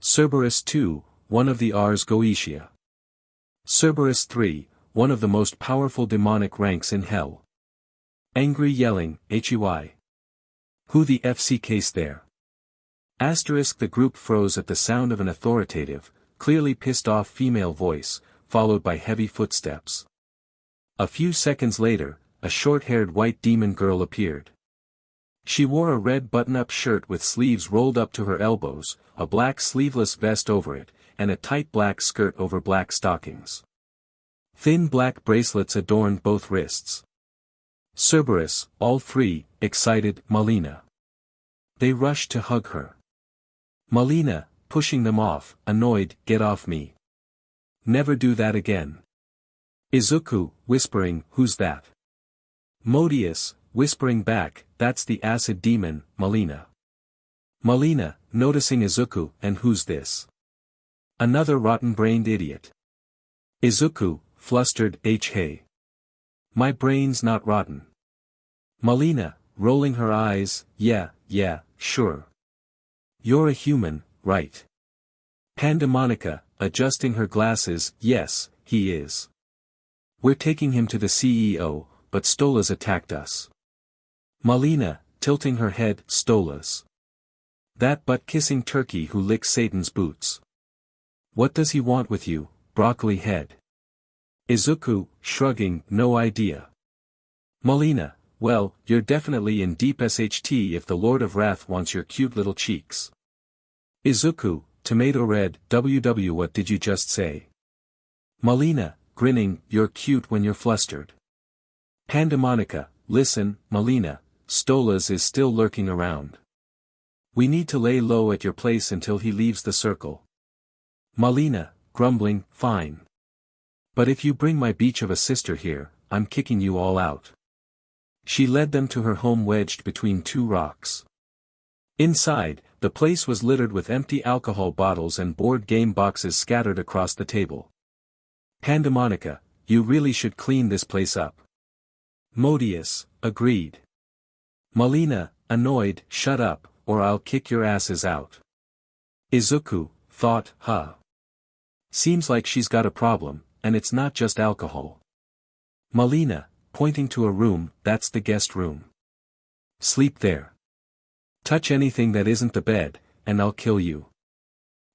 Cerberus 2, one of the Ars Goetia. Cerberus 3, one of the most powerful demonic ranks in hell. Angry yelling, HUI. Who the FCK's there? Asterisk. The group froze at the sound of an authoritative, clearly pissed off female voice, followed by heavy footsteps. A few seconds later, a short-haired white demon girl appeared. She wore a red button-up shirt with sleeves rolled up to her elbows, a black sleeveless vest over it, and a tight black skirt over black stockings. Thin black bracelets adorned both wrists. Cerberus, all three, excited, Melina. They rushed to hug her. Melina, pushing them off, annoyed, get off me. Never do that again. Izuku, whispering, who's that? Modius, whispering back, that's the acid demon, Melina. Melina, noticing Izuku, and who's this? Another rotten-brained idiot. Izuku, flustered, hey. My brain's not rotten. Melina, rolling her eyes, yeah, sure. You're a human, right? Pandemonica, adjusting her glasses, yes, he is. We're taking him to the CEO, but Stolas attacked us. Melina, tilting her head, Stolas. That butt-kissing turkey who licks Satan's boots. What does he want with you, broccoli head? Izuku, shrugging, no idea. Melina, well, you're definitely in deep SHT if the Lord of Wrath wants your cute little cheeks. Izuku, tomato red, WW what did you just say? Melina, grinning, you're cute when you're flustered. Pandemonica, listen, Melina, Stolas is still lurking around. We need to lay low at your place until he leaves the circle. Melina, grumbling, fine. But if you bring my beach of a sister here, I'm kicking you all out. She led them to her home wedged between two rocks. Inside, the place was littered with empty alcohol bottles and board game boxes scattered across the table. Pandemonica, you really should clean this place up. Modius, agreed. Melina, annoyed, shut up, or I'll kick your asses out. Izuku, thought, huh. Seems like she's got a problem, and it's not just alcohol. Melina, pointing to a room, that's the guest room. Sleep there. Touch anything that isn't the bed, and I'll kill you.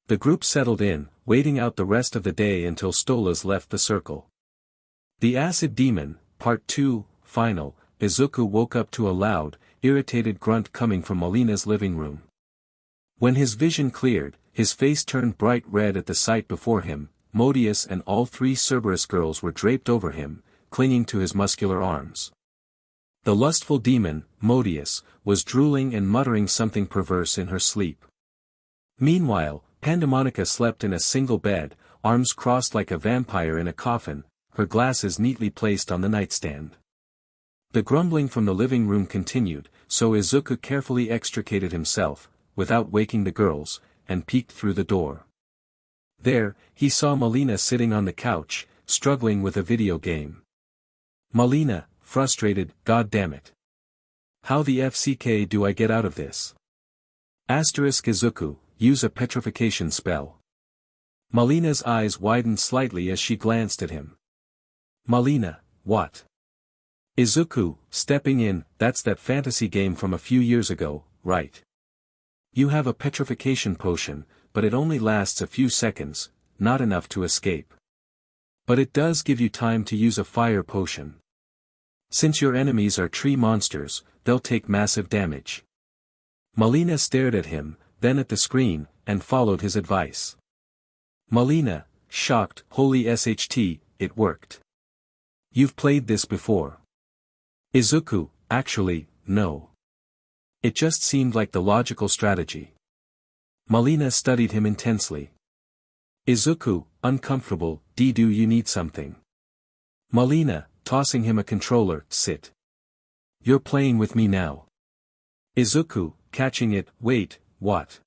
The group settled in, waiting out the rest of the day until Stolas left the circle. The Acid Demon, Part 2, Final. Izuku woke up to a loud, irritated grunt coming from Melina's living room. When his vision cleared, his face turned bright red at the sight before him. Modius and all three Cerberus girls were draped over him, clinging to his muscular arms. The lustful demon, Modius, was drooling and muttering something perverse in her sleep. Meanwhile, Pandemonica slept in a single bed, arms crossed like a vampire in a coffin, her glasses neatly placed on the nightstand. The grumbling from the living room continued, so Izuku carefully extricated himself, without waking the girls, and peeked through the door. There, he saw Melina sitting on the couch, struggling with a video game. Melina, frustrated, God damn it. How the FCK do I get out of this? Asterisk Izuku, use a petrification spell. Melina's eyes widened slightly as she glanced at him. Melina, what? Izuku, stepping in, that's that fantasy game from a few years ago, right? You have a petrification potion, but it only lasts a few seconds, not enough to escape. But it does give you time to use a fire potion. Since your enemies are tree monsters, they'll take massive damage. Melina stared at him, then at the screen, and followed his advice. Melina, shocked, holy SHT, it worked. You've played this before. Izuku, actually, no. It just seemed like the logical strategy. Melina studied him intensely. Izuku, uncomfortable, do you need something? Melina, tossing him a controller, sit. you're playing with me now. Izuku, catching it, wait, what?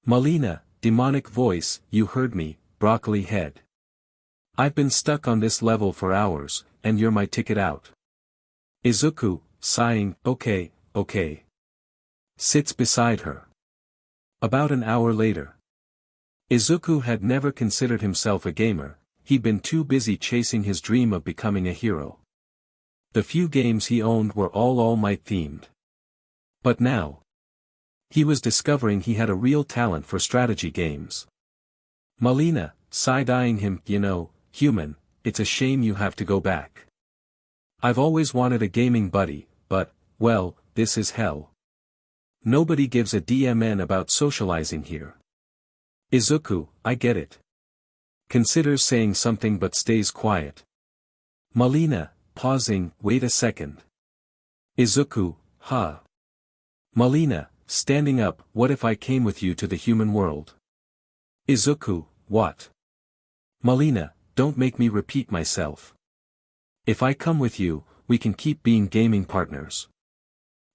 Melina, demonic voice, you heard me, broccoli head. I've been stuck on this level for hours, and you're my ticket out. Izuku, sighing, okay, okay. Sits beside her. About an hour later. Izuku had never considered himself a gamer, he'd been too busy chasing his dream of becoming a hero. The few games he owned were all All Might themed. But now, he was discovering he had a real talent for strategy games. Melina, side-eyeing him, you know, human, it's a shame you have to go back. I've always wanted a gaming buddy, but, well, this is hell. Nobody gives a DMN about socializing here. Izuku, I get it. Considers saying something but stays quiet. Melina, pausing, wait a second. Izuku, huh. Melina, standing up, what if I came with you to the human world? Izuku, what? Melina, don't make me repeat myself. If I come with you, we can keep being gaming partners.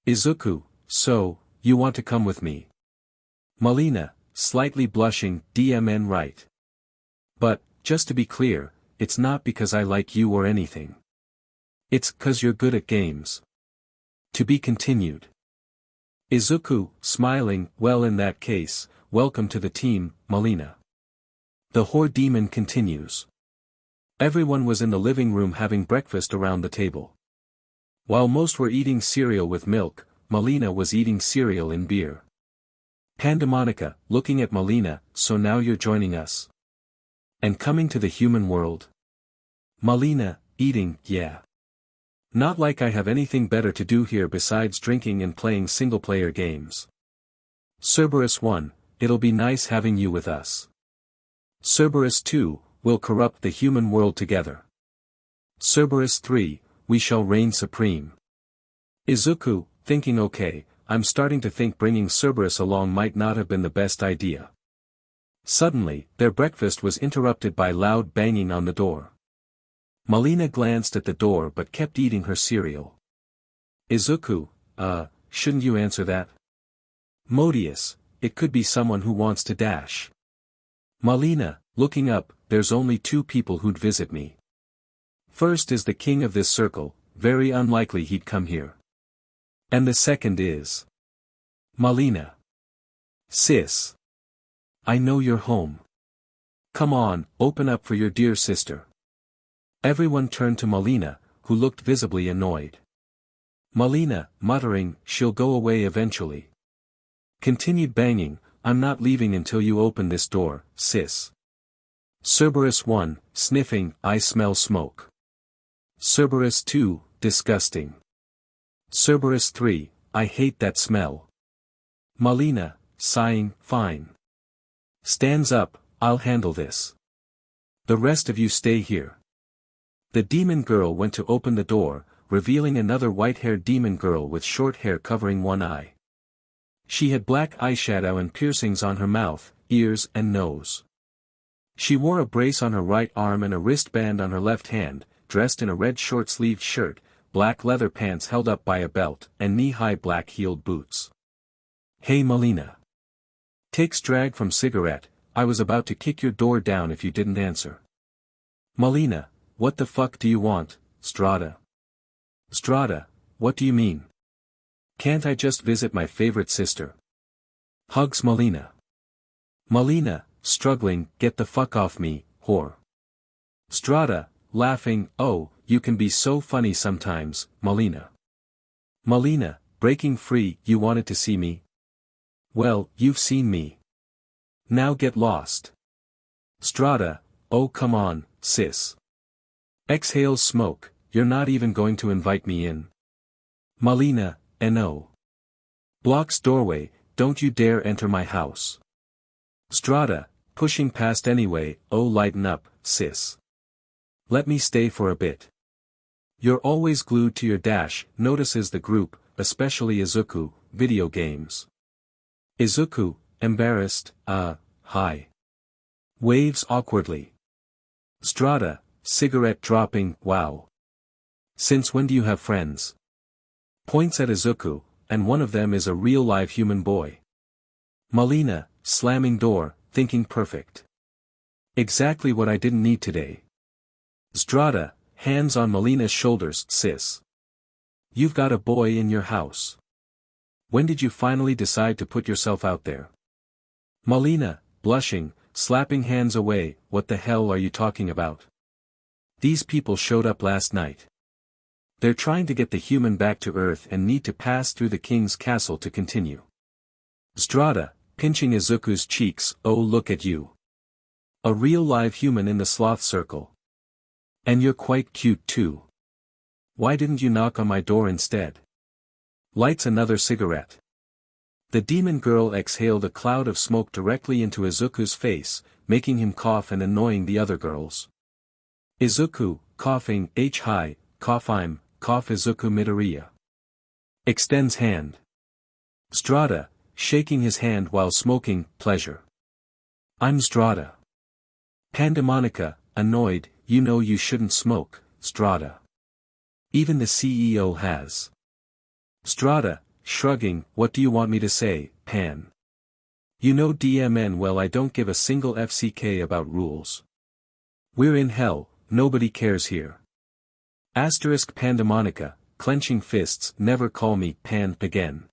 Izuku, so, you want to come with me? Melina, slightly blushing, DMN right. But, just to be clear, it's not because I like you or anything. It's 'cause you're good at games. To be continued. Izuku, smiling, well in that case, welcome to the team, Melina. The whore demon continues. Everyone was in the living room having breakfast around the table. While most were eating cereal with milk, Melina was eating cereal in beer. Pandemonica, looking at Melina, so now you're joining us. And coming to the human world? Melina, eating, yeah. Not like I have anything better to do here besides drinking and playing single-player games. Cerberus 1, it'll be nice having you with us. Cerberus 2, we'll corrupt the human world together. Cerberus 3, we shall reign supreme. Izuku, thinking okay, I'm starting to think bringing Cerberus along might not have been the best idea. Suddenly, their breakfast was interrupted by loud banging on the door. Melina glanced at the door but kept eating her cereal. Izuku, shouldn't you answer that? Modius, it could be someone who wants to dash. Melina, looking up, there's only two people who'd visit me. First is the king of this circle, very unlikely he'd come here. And the second is Melina. Sis. I know you're home. Come on, open up for your dear sister. Everyone turned to Melina, who looked visibly annoyed. Melina, muttering, she'll go away eventually. Continued banging, I'm not leaving until you open this door, sis. Cerberus 1, sniffing, I smell smoke. Cerberus 2, disgusting. Cerberus 3, I hate that smell. Melina, sighing, fine. Stands up, I'll handle this. The rest of you stay here. The demon girl went to open the door, revealing another white-haired demon girl with short hair covering one eye. She had black eyeshadow and piercings on her mouth, ears and nose. She wore a brace on her right arm and a wristband on her left hand, dressed in a red short-sleeved shirt, black leather pants held up by a belt, and knee-high black-heeled boots. Hey Melina. Takes drag from cigarette, I was about to kick your door down if you didn't answer. Melina, what the fuck do you want, Strada? Strada, what do you mean? Can't I just visit my favorite sister? Hugs Melina. Melina, struggling, get the fuck off me, whore. Strada, laughing, oh, you can be so funny sometimes, Melina. Melina, breaking free, you wanted to see me? Well, you've seen me. Now get lost. Strada, oh come on, sis. Exhales smoke, you're not even going to invite me in. Melina, no. Blocks doorway, don't you dare enter my house. Strada, pushing past anyway, oh lighten up, sis. Let me stay for a bit. You're always glued to your dash, notices the group, especially Izuku, video games. Izuku, embarrassed, hi. Waves awkwardly. Strada, cigarette dropping, wow. Since when do you have friends? Points at Izuku, and one of them is a real live human boy. Melina, slamming door, thinking perfect. Exactly what I didn't need today. Zdrada, hands on Melina's shoulders, sis. You've got a boy in your house. When did you finally decide to put yourself out there? Melina, blushing, slapping hands away, what the hell are you talking about? These people showed up last night. They're trying to get the human back to Earth and need to pass through the king's castle to continue. Zdrada, pinching Izuku's cheeks, oh look at you. A real live human in the sloth circle. And you're quite cute too. Why didn't you knock on my door instead? Lights another cigarette. The demon girl exhaled a cloud of smoke directly into Izuku's face, making him cough and annoying the other girls. Izuku, coughing, hi, cough I'm, cough Izuku Midoriya. Extends hand. Zdrada, shaking his hand while smoking, pleasure. I'm Zdrada. Pandemonica, annoyed, you know you shouldn't smoke, Zdrada. Even the CEO has. Zdrada, shrugging, what do you want me to say, Pan? You know DMN well I don't give a single FCK about rules. We're in hell, nobody cares here. Asterisk Pandemonica, clenching fists, never call me Pan again.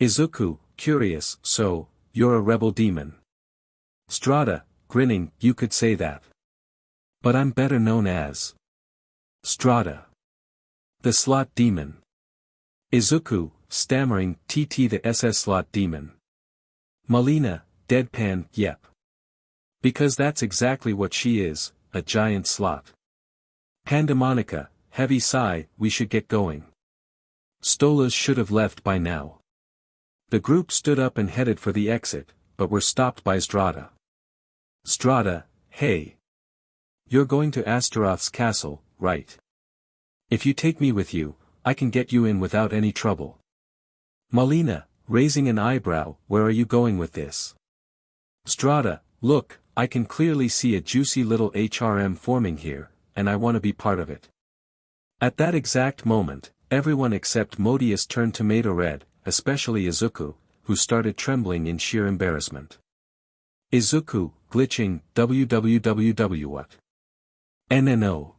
Izuku, curious, so, you're a rebel demon. Zdrada, grinning, you could say that. But I'm better known as Zdrada, the slot demon. Izuku, stammering, the SS slot demon. Melina, deadpan, yep. Because that's exactly what she is, a giant slot. Pandemonica, heavy sigh, we should get going. Stolas should have left by now. The group stood up and headed for the exit, but were stopped by Zdrada. Zdrada, hey. You're going to Astaroth's castle, right? If you take me with you, I can get you in without any trouble. Melina, raising an eyebrow, where are you going with this? Zdrada, look, I can clearly see a juicy little HRM forming here, and I want to be part of it. At that exact moment, everyone except Modius turned tomato red, especially Izuku, who started trembling in sheer embarrassment. Izuku, glitching, www what? NNO.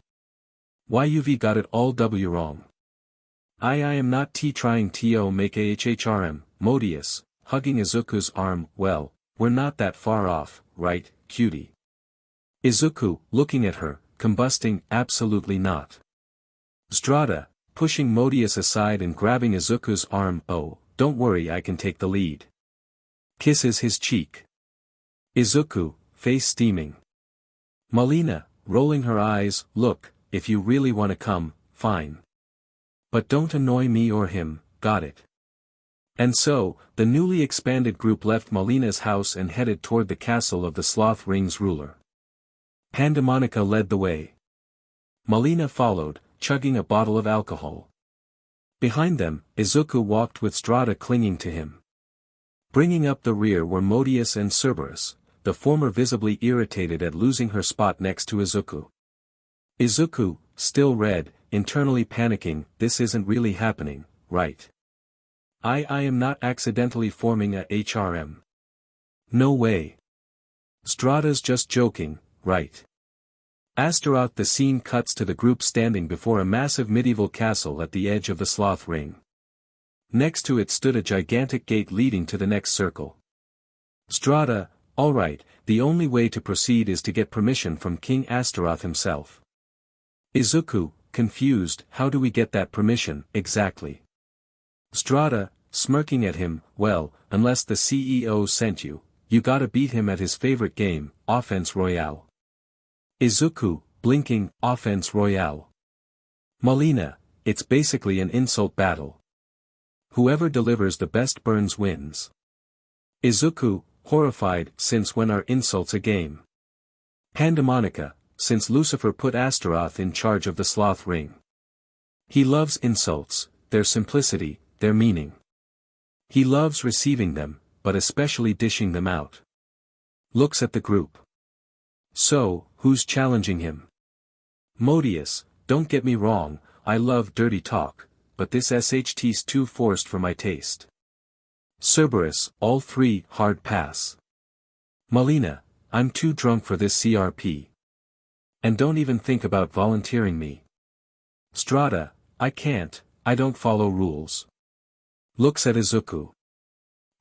Why you've got it all W wrong. I am not trying to make a HHRM, Modius, hugging Izuku's arm, well, we're not that far off, right, cutie? Izuku, looking at her, combusting, absolutely not. Zdrada, pushing Modius aside and grabbing Izuku's arm, oh, don't worry I can take the lead. Kisses his cheek. Izuku, face steaming. Melina, rolling her eyes, look, if you really want to come, fine. But don't annoy me or him, got it? And so, the newly expanded group left Melina's house and headed toward the castle of the Sloth Ring's ruler. Pandemonica led the way. Melina followed, chugging a bottle of alcohol. Behind them, Izuku walked with Zdrada clinging to him. Bringing up the rear were Modius and Cerberus, the former visibly irritated at losing her spot next to Izuku. Izuku, still red, internally panicking, this isn't really happening, right? I am not accidentally forming a HRM. No way. Zdrada's just joking, right? Astaroth. The scene cuts to the group standing before a massive medieval castle at the edge of the Sloth Ring. Next to it stood a gigantic gate leading to the next circle. Zdrada, alright, the only way to proceed is to get permission from King Astaroth himself. Izuku, confused, how do we get that permission, exactly? Zdrada, smirking at him, well, unless the CEO sent you, you gotta beat him at his favorite game, Offense Royale. Izuku, blinking, Offense Royale. Melina, it's basically an insult battle. Whoever delivers the best burns wins. Izuku, horrified, since when are insults a game? Pandemonica, since Lucifer put Astaroth in charge of the Sloth Ring. He loves insults, their simplicity, their meaning. He loves receiving them, but especially dishing them out. Looks at the group. So, who's challenging him? Modius, don't get me wrong, I love dirty talk, but this SHT's too forced for my taste. Cerberus, all three, hard pass. Melina, I'm too drunk for this CRP. And don't even think about volunteering me. Strata, I can't, I don't follow rules. Looks at Izuku.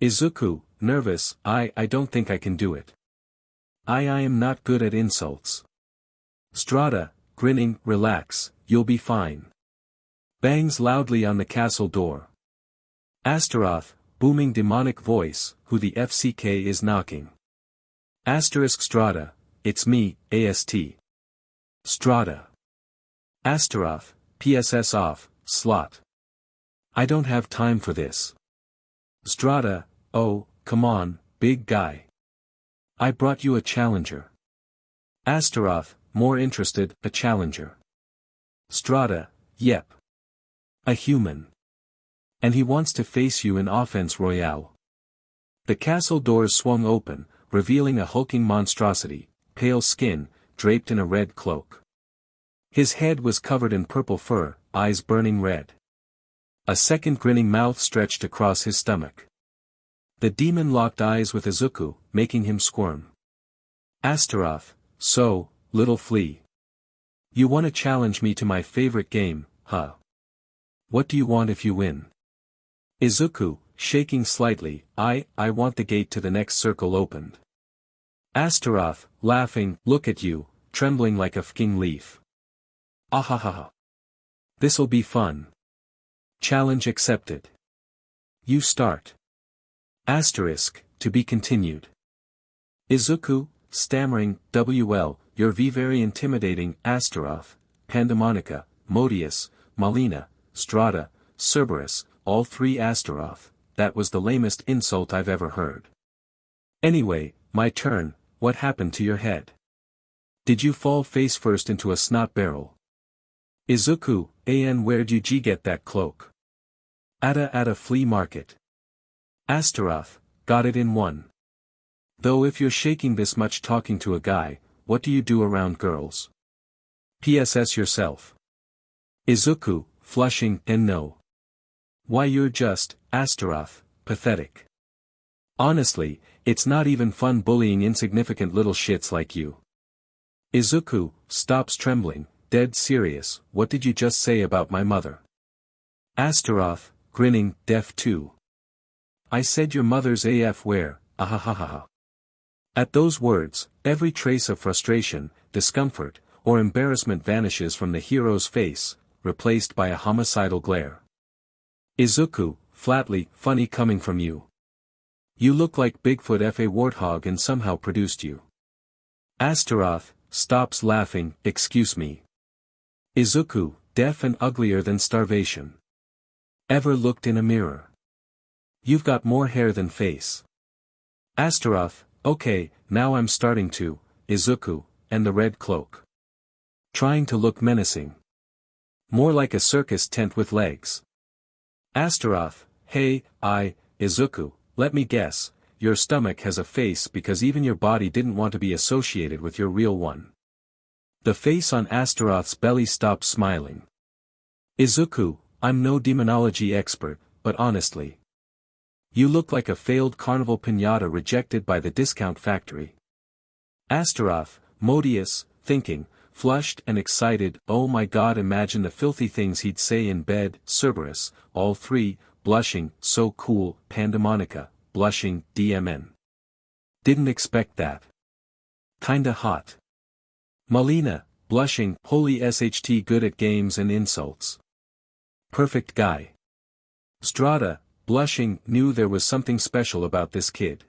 Izuku, nervous, I don't think I can do it. I am not good at insults. Strata, grinning, relax, you'll be fine. Bangs loudly on the castle door. Astaroth, booming demonic voice, who the FCK is knocking. Asterisk Strata, it's me, AST. Strata. Astaroth, PSS off, slot. I don't have time for this. Strata, oh, come on, big guy. I brought you a challenger. Astaroth, more interested, a challenger. Strata, yep. A human. And he wants to face you in offense royale. The castle doors swung open, revealing a hulking monstrosity, pale skin, draped in a red cloak. His head was covered in purple fur, eyes burning red. A second grinning mouth stretched across his stomach. The demon locked eyes with Izuku, making him squirm. Astaroth, so, little flea. You wanna challenge me to my favorite game, huh? What do you want if you win? Izuku, shaking slightly, I want the gate to the next circle opened. Astaroth, laughing, look at you, trembling like a fking leaf. Ahahaha. This'll be fun. Challenge accepted. You start. Asterisk, to be continued. Izuku, stammering, WL, you're very intimidating, Astaroth, Pandemonica, Modius, Melina, Strata, Cerberus, all three Astaroth, that was the lamest insult I've ever heard. Anyway, my turn, what happened to your head? Did you fall face first into a snot barrel? Izuku, where'd you get that cloak? At a flea market. Astaroth, got it in one. Though if you're shaking this much talking to a guy, what do you do around girls? PSS yourself. Izuku, flushing, and no. Why you're just, Astaroth, pathetic. Honestly, it's not even fun bullying insignificant little shits like you. Izuku, stops trembling, dead serious, what did you just say about my mother? Astaroth, grinning, deaf too. I said your mother's AF where, ahahaha. At those words, every trace of frustration, discomfort, or embarrassment vanishes from the hero's face, replaced by a homicidal glare. Izuku, flatly, funny coming from you. You look like Bigfoot F. a warthog and somehow produced you. Astaroth, stops laughing, excuse me. Izuku, deaf and uglier than starvation. Ever looked in a mirror? You've got more hair than face. Astaroth, okay, now I'm starting to, Izuku, and the red cloak. Trying to look menacing. More like a circus tent with legs. Astaroth, hey, Izuku, let me guess, your stomach has a face because even your body didn't want to be associated with your real one. The face on Astaroth's belly stopped smiling. Izuku, I'm no demonology expert, but honestly. You look like a failed carnival piñata rejected by the discount factory. Astaroth, Modius, thinking, flushed and excited, oh my god, imagine the filthy things he'd say in bed. Cerberus, all three, blushing, so cool, Pandemonica, blushing, DMN. Didn't expect that. Kinda hot. Melina, blushing, holy SHT, good at games and insults. Perfect guy. Strata, blushing, knew there was something special about this kid.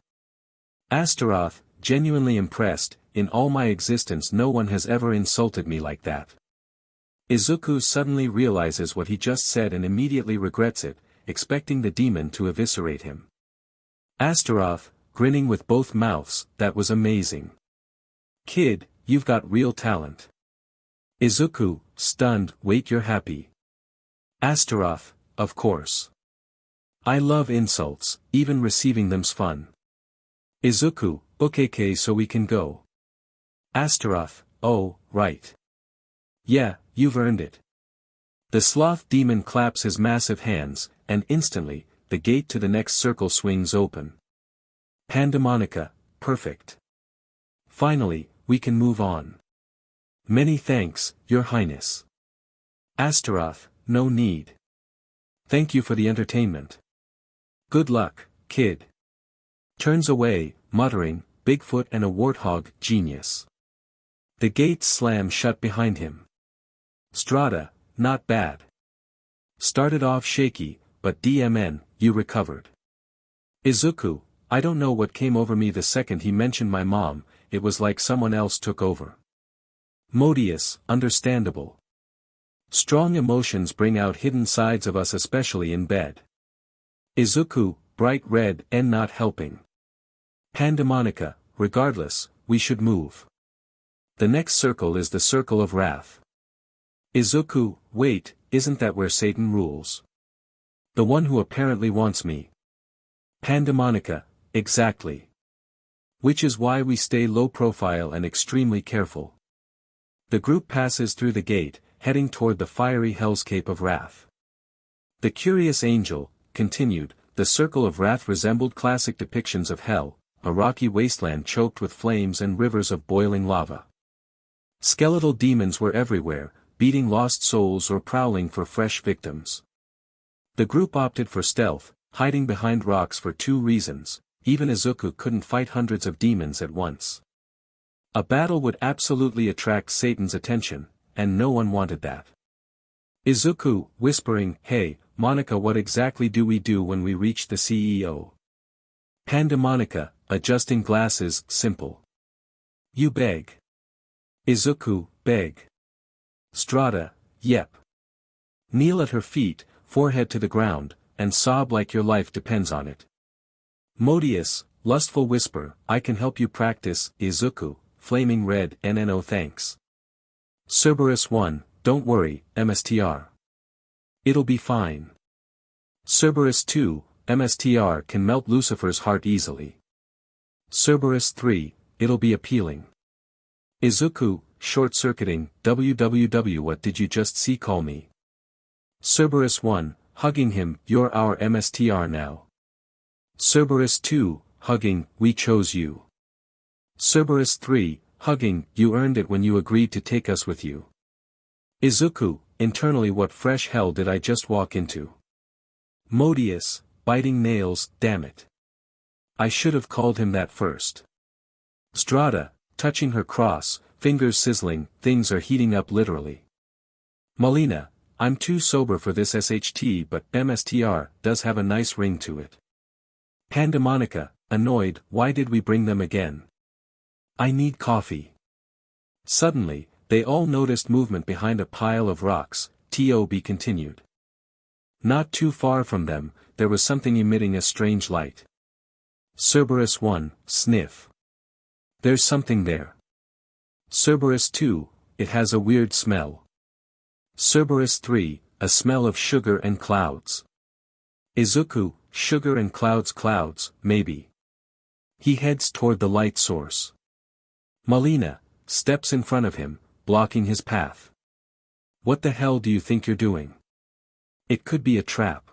Astaroth, genuinely impressed, in all my existence no one has ever insulted me like that. Izuku suddenly realizes what he just said and immediately regrets it, expecting the demon to eviscerate him. Astaroth, grinning with both mouths, that was amazing. Kid, you've got real talent. Izuku, stunned, wait, you're happy. Astaroth, of course. I love insults, even receiving them's fun. Izuku, okay, so we can go. Astaroth, oh, right. Yeah, you've earned it. The sloth demon claps his massive hands, and instantly, the gate to the next circle swings open. Pandemonica, perfect. Finally, we can move on. Many thanks, Your Highness. Astaroth, no need. Thank you for the entertainment. Good luck, kid. Turns away, muttering, Bigfoot and a warthog, genius. The gates slam shut behind him. Strata, not bad. Started off shaky, but DMN, you recovered. Izuku, I don't know what came over me the second he mentioned my mom, it was like someone else took over. Modius, understandable. Strong emotions bring out hidden sides of us, especially in bed. Izuku, bright red and not helping. Pandemonica, regardless, we should move. The next circle is the circle of wrath. Izuku, wait, isn't that where Satan rules? The one who apparently wants me. Pandemonica, exactly. Which is why we stay low profile and extremely careful. The group passes through the gate, heading toward the fiery hellscape of wrath. The curious angel, continued, the circle of wrath resembled classic depictions of hell, a rocky wasteland choked with flames and rivers of boiling lava. Skeletal demons were everywhere, beating lost souls or prowling for fresh victims. The group opted for stealth, hiding behind rocks for two reasons. Even Izuku couldn't fight hundreds of demons at once. A battle would absolutely attract Satan's attention, and no one wanted that. Izuku, whispering, hey, Monica, what exactly do we do when we reach the CEO? Pandemonica, adjusting glasses, simple. You beg. Izuku, beg. Strata, yep. Kneel at her feet, forehead to the ground, and sob like your life depends on it. Modius, lustful whisper, I can help you practice. Izuku, flaming red, NNO thanks. Cerberus 1, don't worry, MSTR. It'll be fine. Cerberus 2, MSTR can melt Lucifer's heart easily. Cerberus 3, it'll be appealing. Izuku, short-circuiting, www what did you just see call me? Cerberus 1, hugging him, you're our MSTR now. Cerberus 2, hugging, we chose you. Cerberus 3, hugging, you earned it when you agreed to take us with you. Izuku, internally what fresh hell did I just walk into? Modius, biting nails, damn it. I should have called him that first. Strata, touching her cross, fingers sizzling, things are heating up literally. Melina, I'm too sober for this SHT but MSTR does have a nice ring to it. Pandemonica, annoyed, why did we bring them again? I need coffee. Suddenly, they all noticed movement behind a pile of rocks, TOB continued. Not too far from them, there was something emitting a strange light. Cerberus 1, sniff. There's something there. Cerberus 2, it has a weird smell. Cerberus 3, a smell of sugar and clouds. Izuku, sugar and clouds, maybe. He heads toward the light source. Melina, steps in front of him, blocking his path. What the hell do you think you're doing? It could be a trap.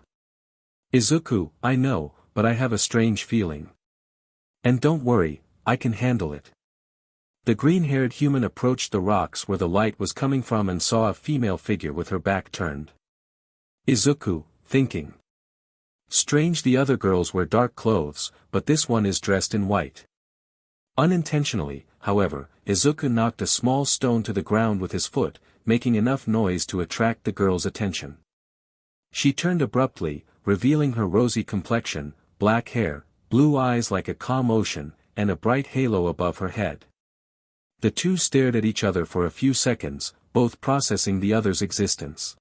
Izuku, I know, but I have a strange feeling. And don't worry, I can handle it. The green-haired human approached the rocks where the light was coming from and saw a female figure with her back turned. Izuku, thinking. Strange, the other girls wear dark clothes, but this one is dressed in white. Unintentionally, however, Izuku knocked a small stone to the ground with his foot, making enough noise to attract the girl's attention. She turned abruptly, revealing her rosy complexion, black hair, blue eyes like a calm ocean, and a bright halo above her head. The two stared at each other for a few seconds, both processing the other's existence.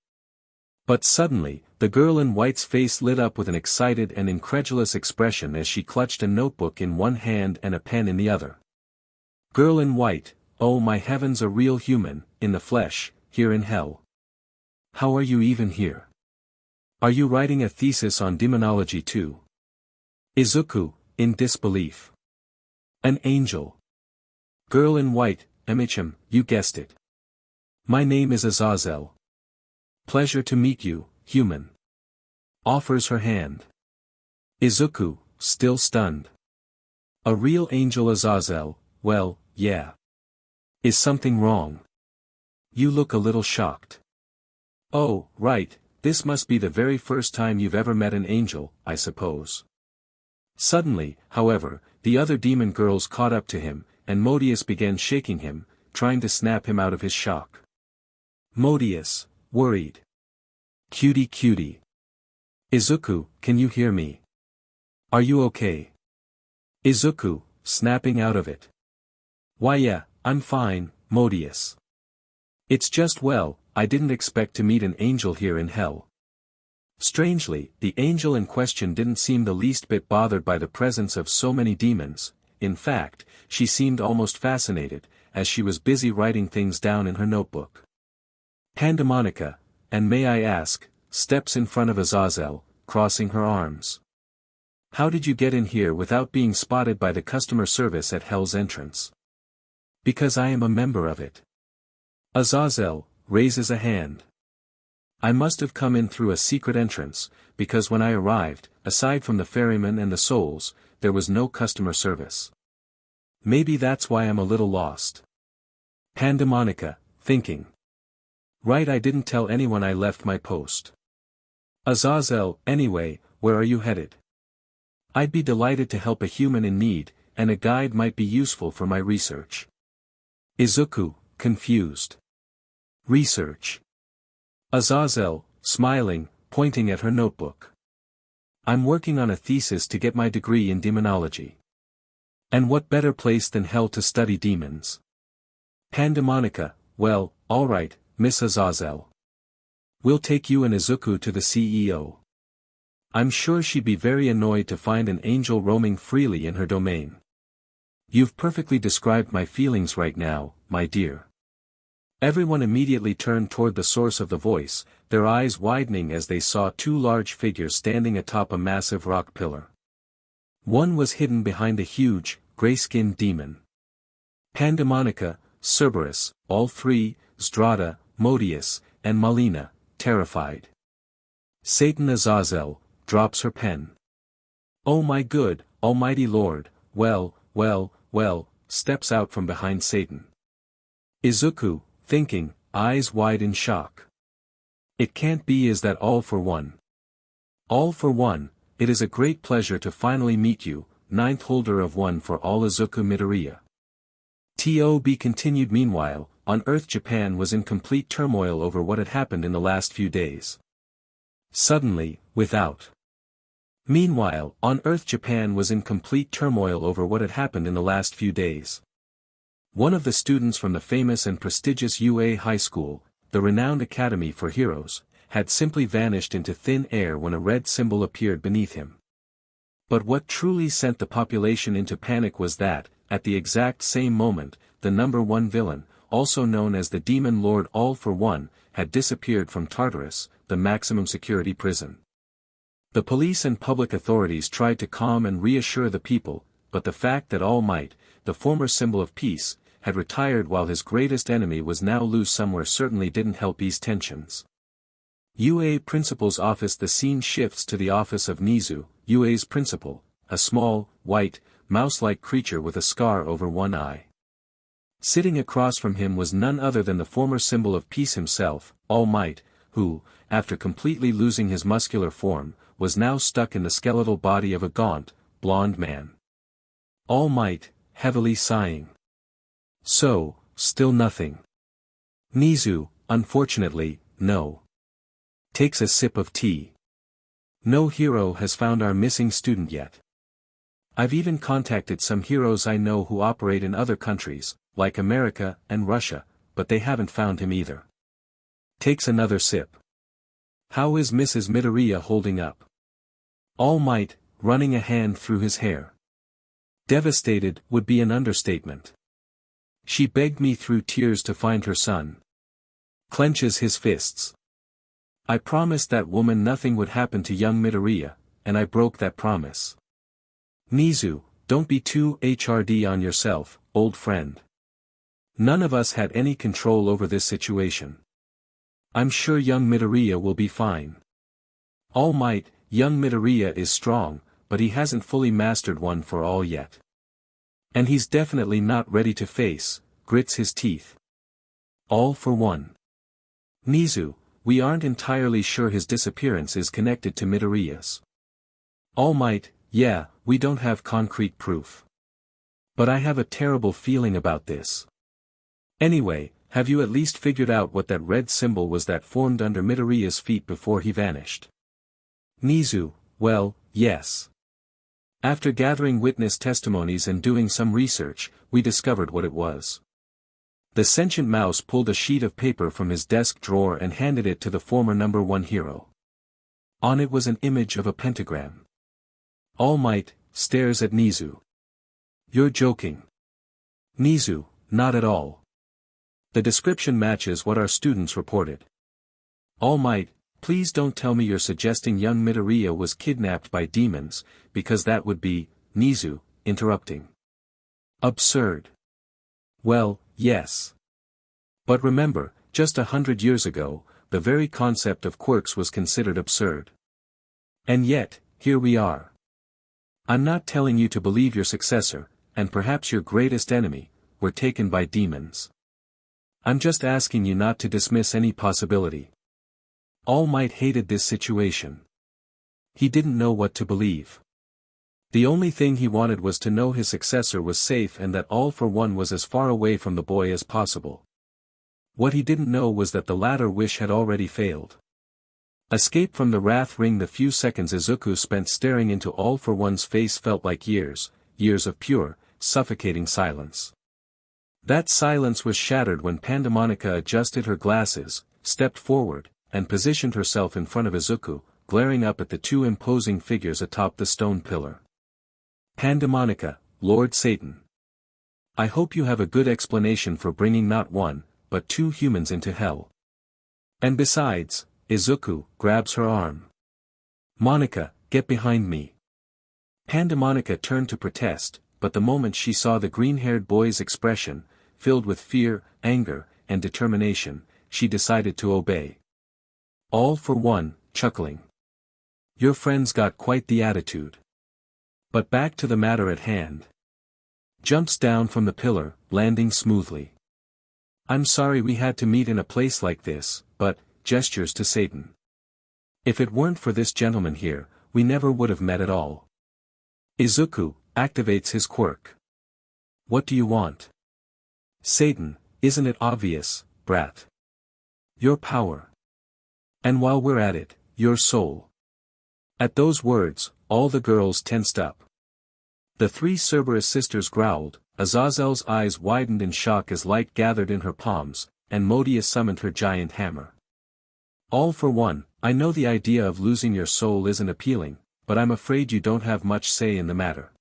But suddenly, the girl in white's face lit up with an excited and incredulous expression as she clutched a notebook in one hand and a pen in the other. Girl in white, oh my heavens, a real human, in the flesh, here in hell. How are you even here? Are you writing a thesis on demonology too? Izuku, in disbelief. An angel. Girl in white, Emichim, you guessed it. My name is Azazel. Pleasure to meet you, human. Offers her hand. Izuku, still stunned. A real angel Azazel, well, yeah. Is something wrong? You look a little shocked. Oh, right, this must be the very first time you've ever met an angel, I suppose. Suddenly, however, the other demon girls caught up to him, and Modius began shaking him, trying to snap him out of his shock. Modius, worried. Cutie cutie. Izuku, can you hear me? Are you okay? Izuku, snapping out of it. Why yeah, I'm fine, Modius. It's just well, I didn't expect to meet an angel here in hell. Strangely, the angel in question didn't seem the least bit bothered by the presence of so many demons. In fact, she seemed almost fascinated, as she was busy writing things down in her notebook. Pandemonica, and may I ask, steps in front of Azazel, crossing her arms. How did you get in here without being spotted by the customer service at Hell's entrance? Because I am a member of it. Azazel raises a hand. I must have come in through a secret entrance, because when I arrived, aside from the ferryman and the souls, there was no customer service. Maybe that's why I'm a little lost. Pandemonica, thinking. Right, I didn't tell anyone I left my post. Azazel, anyway, where are you headed? I'd be delighted to help a human in need, and a guide might be useful for my research. Izuku, confused. Research. Azazel, smiling, pointing at her notebook. I'm working on a thesis to get my degree in demonology. And what better place than hell to study demons? Pandemonica, well, alright, Miss Azazel. We'll take you and Izuku to the CEO. I'm sure she'd be very annoyed to find an angel roaming freely in her domain. You've perfectly described my feelings right now, my dear. Everyone immediately turned toward the source of the voice, their eyes widening as they saw two large figures standing atop a massive rock pillar. One was hidden behind a huge, gray-skinned demon. Pandemonica, Cerberus, all three, Zdrada, Modius, and Malina, terrified. Satan Azazel, drops her pen. Oh my good, almighty Lord, well, steps out from behind Satan. Izuku, thinking, eyes wide in shock. It can't be. Is that all for one? All for one, it is a great pleasure to finally meet you, ninth holder of one for all Izuku Midoriya. TOB continued. Meanwhile, on Earth Japan was in complete turmoil over what had happened in the last few days. Suddenly, without. Meanwhile, on Earth Japan was in complete turmoil over what had happened in the last few days. One of the students from the famous and prestigious UA High School, the renowned Academy for Heroes, had simply vanished into thin air when a red symbol appeared beneath him. But what truly sent the population into panic was that, at the exact same moment, the number one villain, also known as the Demon Lord All for One, had disappeared from Tartarus, the maximum security prison. The police and public authorities tried to calm and reassure the people, but the fact that All Might, the former symbol of peace, had retired while his greatest enemy was now loose somewhere certainly didn't help ease tensions. UA Principal's office. The scene shifts to the office of Nizu, UA's principal, a small, white, mouse-like creature with a scar over one eye. Sitting across from him was none other than the former symbol of peace himself, All Might, who, after completely losing his muscular form, was now stuck in the skeletal body of a gaunt, blond man. All Might, heavily sighing. So, still nothing. Nizu, unfortunately, no. Takes a sip of tea. No hero has found our missing student yet. I've even contacted some heroes I know who operate in other countries, like America and Russia, but they haven't found him either. Takes another sip. How is Mrs. Midoriya holding up? All Might, running a hand through his hair. Devastated would be an understatement. She begged me through tears to find her son. Clenches his fists. I promised that woman nothing would happen to young Midoriya, and I broke that promise. Nizu, don't be too HRD on yourself, old friend. None of us had any control over this situation. I'm sure young Midoriya will be fine. All Might, young Midoriya is strong, but he hasn't fully mastered one for all yet. And he's definitely not ready to face, grits his teeth. All for one. Nizu, we aren't entirely sure his disappearance is connected to Midoriya's. All Might, yeah, we don't have concrete proof. But I have a terrible feeling about this. Anyway, have you at least figured out what that red symbol was that formed under Midoriya's feet before he vanished? Nizu, well, yes. After gathering witness testimonies and doing some research, we discovered what it was. The sentient mouse pulled a sheet of paper from his desk drawer and handed it to the former number 1 hero. On it was an image of a pentagram. All Might stares at Nizu. You're joking. Nizu, not at all. The description matches what our students reported. All Might, please don't tell me you're suggesting young Midoriya was kidnapped by demons, because that would be, Nizu, interrupting. Absurd. Well, yes. But remember, just 100 years ago, the very concept of quirks was considered absurd. And yet, here we are. I'm not telling you to believe your successor, and perhaps your greatest enemy, were taken by demons. I'm just asking you not to dismiss any possibility. All Might hated this situation. He didn't know what to believe. The only thing he wanted was to know his successor was safe and that All for One was as far away from the boy as possible. What he didn't know was that the latter wish had already failed. Escape from the wrath ring. The few seconds Izuku spent staring into All for One's face felt like years, years of pure, suffocating silence. That silence was shattered when Pandemonica adjusted her glasses, stepped forward, and positioned herself in front of Izuku, glaring up at the two imposing figures atop the stone pillar. Pandemonica, Lord Satan. I hope you have a good explanation for bringing not one, but 2 humans into hell. And besides, Izuku grabs her arm. Monica, get behind me. Pandemonica turned to protest, but the moment she saw the green-haired boy's expression, filled with fear, anger, and determination, she decided to obey. All for One, chuckling. Your friend's got quite the attitude. But back to the matter at hand. Jumps down from the pillar, landing smoothly. I'm sorry we had to meet in a place like this, but, gestures to Satan. If it weren't for this gentleman here, we never would have met at all. Izuku activates his quirk. What do you want? Satan, isn't it obvious, brat? Your power. And while we're at it, your soul. At those words, all the girls tensed up. The 3 Cerberus sisters growled, Azazel's eyes widened in shock as light gathered in her palms, and Modia summoned her giant hammer. All for One, I know the idea of losing your soul isn't appealing, but I'm afraid you don't have much say in the matter.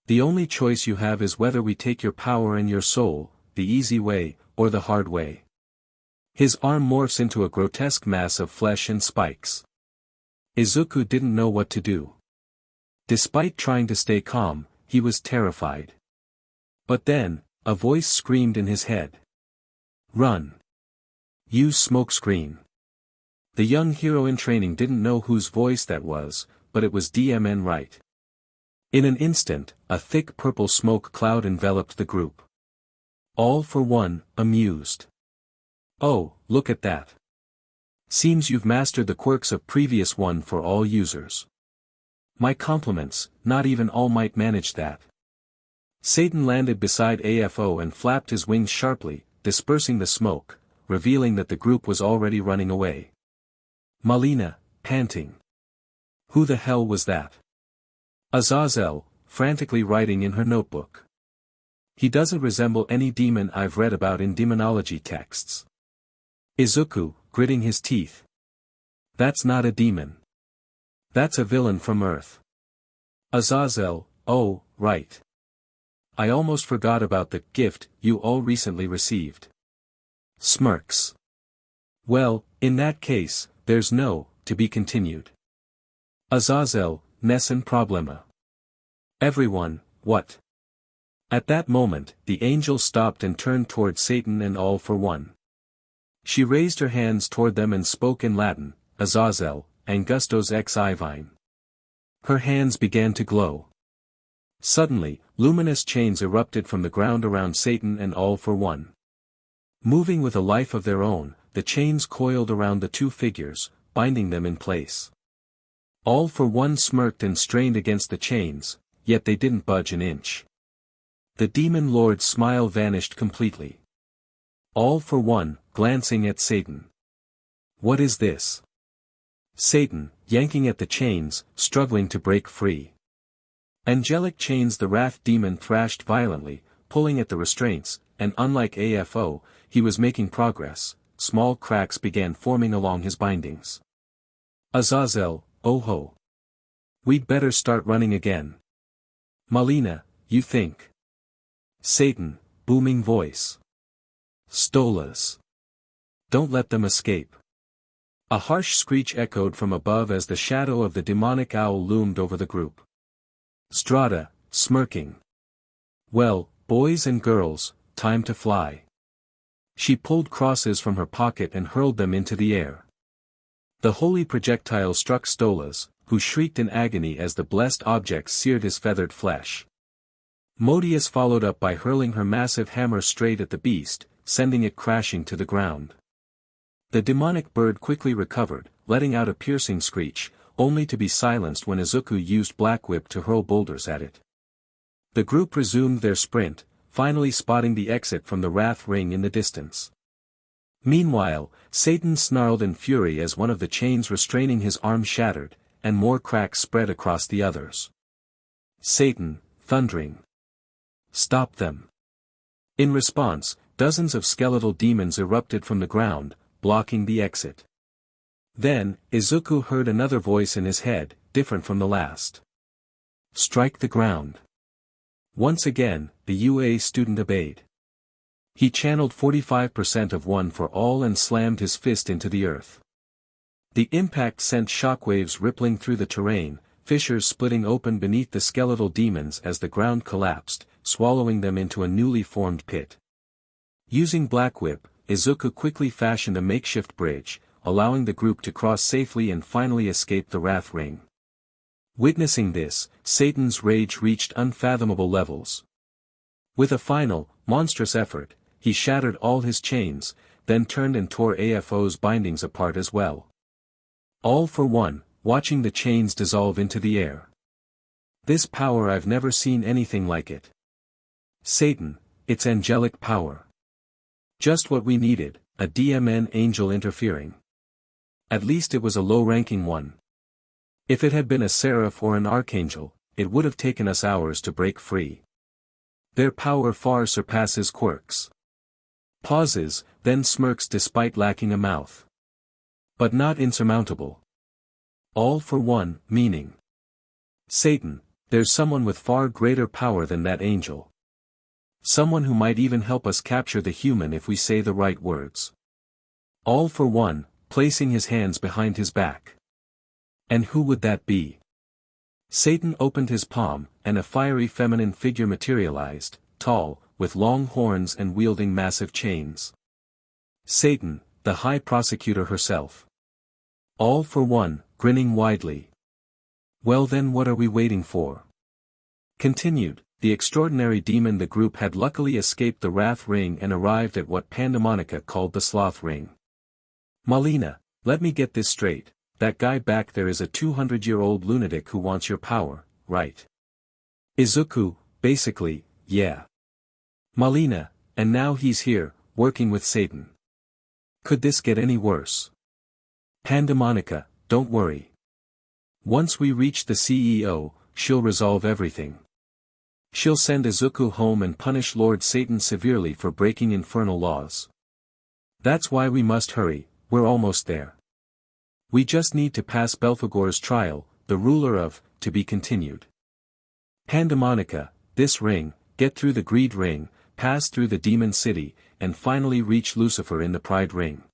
The only choice you have is whether we take your power and your soul, the easy way, or the hard way. His arm morphs into a grotesque mass of flesh and spikes. Izuku didn't know what to do. Despite trying to stay calm, he was terrified. But then, a voice screamed in his head. Run. Use smokescreen. The young hero in training didn't know whose voice that was, but it was DMN right. In an instant, a thick purple smoke cloud enveloped the group. All for One, amused. Oh, look at that. Seems you've mastered the quirks of previous One for All users. My compliments, not even All Might managed that. Satan landed beside AFO and flapped his wings sharply, dispersing the smoke, revealing that the group was already running away. Malina, panting. Who the hell was that? Azazel, frantically writing in her notebook. He doesn't resemble any demon I've read about in demonology texts. Izuku, gritting his teeth. That's not a demon. That's a villain from Earth. Azazel, oh, right. I almost forgot about the gift you all recently received. Smirks. Well, in that case, there's no, to be continued. Azazel, nessun problema. Everyone, what? At that moment, the angel stopped and turned toward Satan and All for One. She raised her hands toward them and spoke in Latin, Azazel, Angustos ex Ivine. Her hands began to glow. Suddenly, luminous chains erupted from the ground around Satan and all for one. Moving with a life of their own, the chains coiled around the two figures, binding them in place. All for one smirked and strained against the chains, yet they didn't budge an inch. The demon lord's smile vanished completely. All for one, glancing at Satan. What is this? Satan, yanking at the chains, struggling to break free. Angelic chains. The wrath demon thrashed violently, pulling at the restraints, and unlike AFO, he was making progress. Small cracks began forming along his bindings. Azazel, oh ho. We'd better start running again. Malina, you think? Satan, booming voice. Stolas. Don't let them escape. A harsh screech echoed from above as the shadow of the demonic owl loomed over the group. Strata, smirking. Well, boys and girls, time to fly. She pulled crosses from her pocket and hurled them into the air. The holy projectile struck Stolas, who shrieked in agony as the blessed object seared his feathered flesh. Modius followed up by hurling her massive hammer straight at the beast, sending it crashing to the ground. The demonic bird quickly recovered, letting out a piercing screech, only to be silenced when Izuku used Black Whip to hurl boulders at it. The group resumed their sprint, finally spotting the exit from the Wrath Ring in the distance. Meanwhile, Satan snarled in fury as one of the chains restraining his arm shattered, and more cracks spread across the others. Satan, thundering. Stop them. In response, dozens of skeletal demons erupted from the ground, blocking the exit. Then, Izuku heard another voice in his head, different from the last. Strike the ground. Once again, the UA student obeyed. He channeled 45% of One for All and slammed his fist into the earth. The impact sent shockwaves rippling through the terrain, fissures splitting open beneath the skeletal demons as the ground collapsed, swallowing them into a newly formed pit. Using Black Whip, Izuku quickly fashioned a makeshift bridge, allowing the group to cross safely and finally escape the Wrath Ring. Witnessing this, Satan's rage reached unfathomable levels. With a final, monstrous effort, he shattered all his chains, then turned and tore AFO's bindings apart as well. All for one, watching the chains dissolve into the air. This power, I've never seen anything like it. Satan, it's angelic power. Just what we needed, a DMN angel interfering. At least it was a low-ranking one. If it had been a seraph or an archangel, it would have taken us hours to break free. Their power far surpasses quirks. Pauses, then smirks despite lacking a mouth. But not insurmountable. All for one, meaning. Satan, there's someone with far greater power than that angel. Someone who might even help us capture the human if we say the right words. All for one, placing his hands behind his back. And who would that be? Satan opened his palm, and a fiery feminine figure materialized, tall, with long horns and wielding massive chains. Satan, the High Prosecutor herself. All for one, grinning widely. Well then, what are we waiting for? Continued, the extraordinary demon. The group had luckily escaped the Wrath Ring and arrived at what Pandemonica called the Sloth Ring. Malina, let me get this straight, that guy back there is a 200-year-old lunatic who wants your power, right? Izuku, basically, yeah. Malina, and now he's here, working with Satan. Could this get any worse? Pandemonica, don't worry. Once we reach the CEO, she'll resolve everything. She'll send Izuku home and punish Lord Satan severely for breaking infernal laws. That's why we must hurry, we're almost there. We just need to pass Belphegor's trial, the ruler of, to be continued. Pandemonica, this ring, get through the Greed Ring, pass through the Demon City, and finally reach Lucifer in the Pride Ring.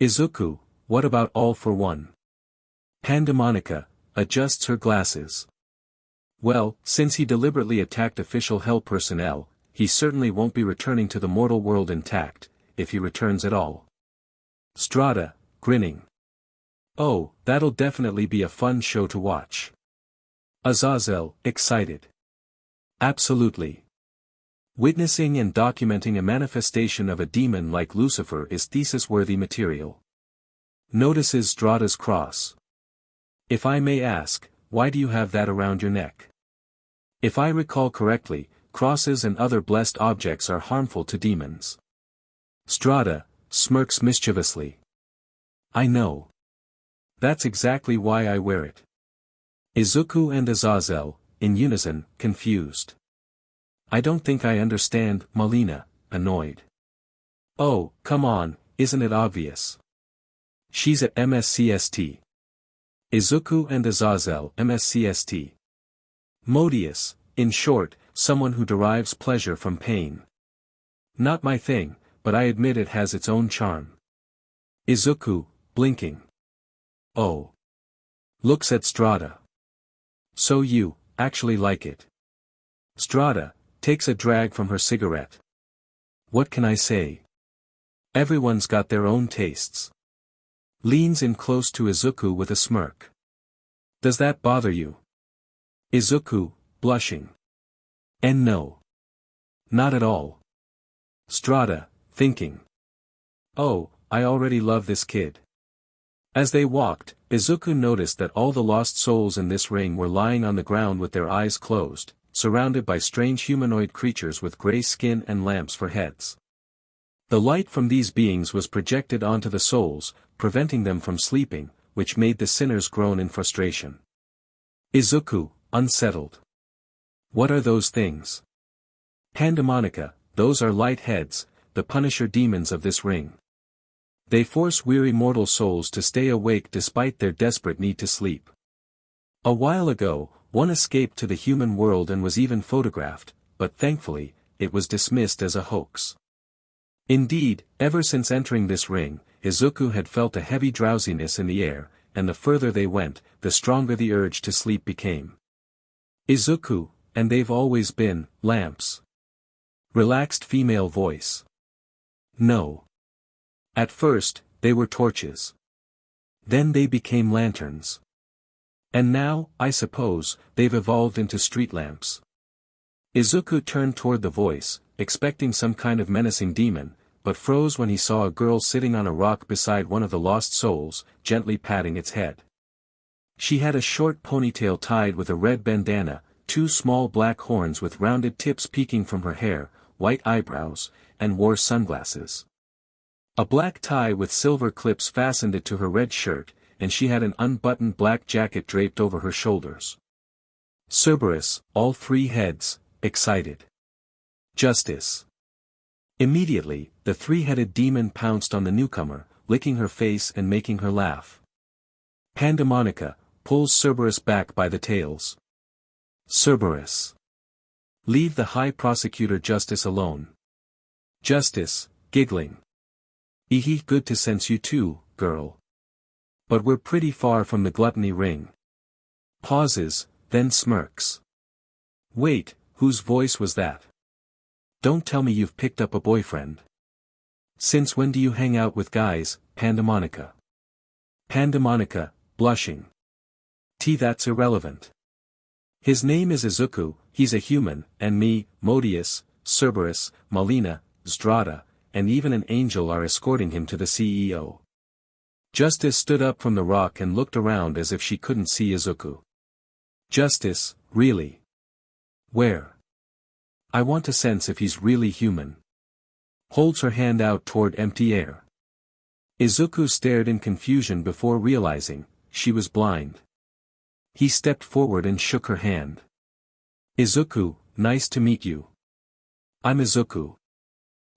Izuku, what about all for one? Pandemonica, adjusts her glasses. Well, since he deliberately attacked official Hell personnel, he certainly won't be returning to the mortal world intact, if he returns at all. Strada, grinning. Oh, that'll definitely be a fun show to watch. Azazel, excited. Absolutely. Witnessing and documenting a manifestation of a demon like Lucifer is thesis-worthy material. Notices Strada's cross. If I may ask, why do you have that around your neck? If I recall correctly, crosses and other blessed objects are harmful to demons. Strada smirks mischievously. I know. That's exactly why I wear it. Izuku and Azazel, in unison, confused. I don't think I understand, Malina, annoyed. Oh, come on, isn't it obvious? She's at MSCST. Izuku and Azazel, MSCST. Modius, in short, someone who derives pleasure from pain. Not my thing, but I admit it has its own charm. Izuku, blinking. Oh. Looks at Strada. So you, actually like it. Strada, takes a drag from her cigarette. What can I say? Everyone's got their own tastes. Leans in close to Izuku with a smirk. Does that bother you? Izuku, blushing. And no. Not at all. Strada, thinking. Oh, I already love this kid. As they walked, Izuku noticed that all the lost souls in this ring were lying on the ground with their eyes closed, surrounded by strange humanoid creatures with gray skin and lamps for heads. The light from these beings was projected onto the souls, preventing them from sleeping, which made the sinners groan in frustration. Izuku, unsettled. What are those things? Pandemonica, those are light heads, the punisher demons of this ring. They force weary mortal souls to stay awake despite their desperate need to sleep. A while ago, one escaped to the human world and was even photographed, but thankfully, it was dismissed as a hoax. Indeed, ever since entering this ring, Izuku had felt a heavy drowsiness in the air, and the further they went, the stronger the urge to sleep became. Izuku, and they've always been, lamps. Relaxed female voice. No. At first, they were torches. Then they became lanterns. And now, I suppose, they've evolved into street lamps. Izuku turned toward the voice, expecting some kind of menacing demon, but froze when he saw a girl sitting on a rock beside one of the lost souls, gently patting its head. She had a short ponytail tied with a red bandana, two small black horns with rounded tips peeking from her hair, white eyebrows, and wore sunglasses. A black tie with silver clips fastened it to her red shirt, and she had an unbuttoned black jacket draped over her shoulders. Cerberus, all three heads, excited. Justice. Immediately, the three-headed demon pounced on the newcomer, licking her face and making her laugh. Pandemonica, pulls Cerberus back by the tails. Cerberus. Leave the High Prosecutor Justice alone. Justice, giggling. Good to sense you too, girl. But we're pretty far from the gluttony ring. Pauses, then smirks. Wait, whose voice was that? Don't tell me you've picked up a boyfriend. Since when do you hang out with guys, Pandemonica? Pandemonica, blushing. That's irrelevant. His name is Izuku, he's a human, and me, Modius, Cerberus, Malina, Strada, and even an angel are escorting him to the CEO. Justice stood up from the rock and looked around as if she couldn't see Izuku. Justice, really? Where? I want to sense if he's really human. Holds her hand out toward empty air. Izuku stared in confusion before realizing, she was blind. He stepped forward and shook her hand. Izuku, nice to meet you. I'm Izuku.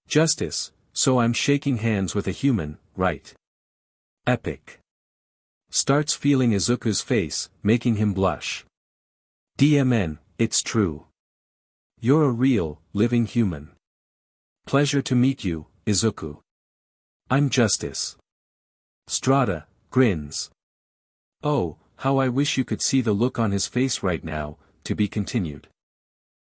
Justice, so I'm shaking hands with a human, right? Epic. Starts feeling Izuku's face, making him blush. DMN, it's true. You're a real, living human. Pleasure to meet you, Izuku. I'm Justice. Strada, grins. Oh, how I wish you could see the look on his face right now, to be continued.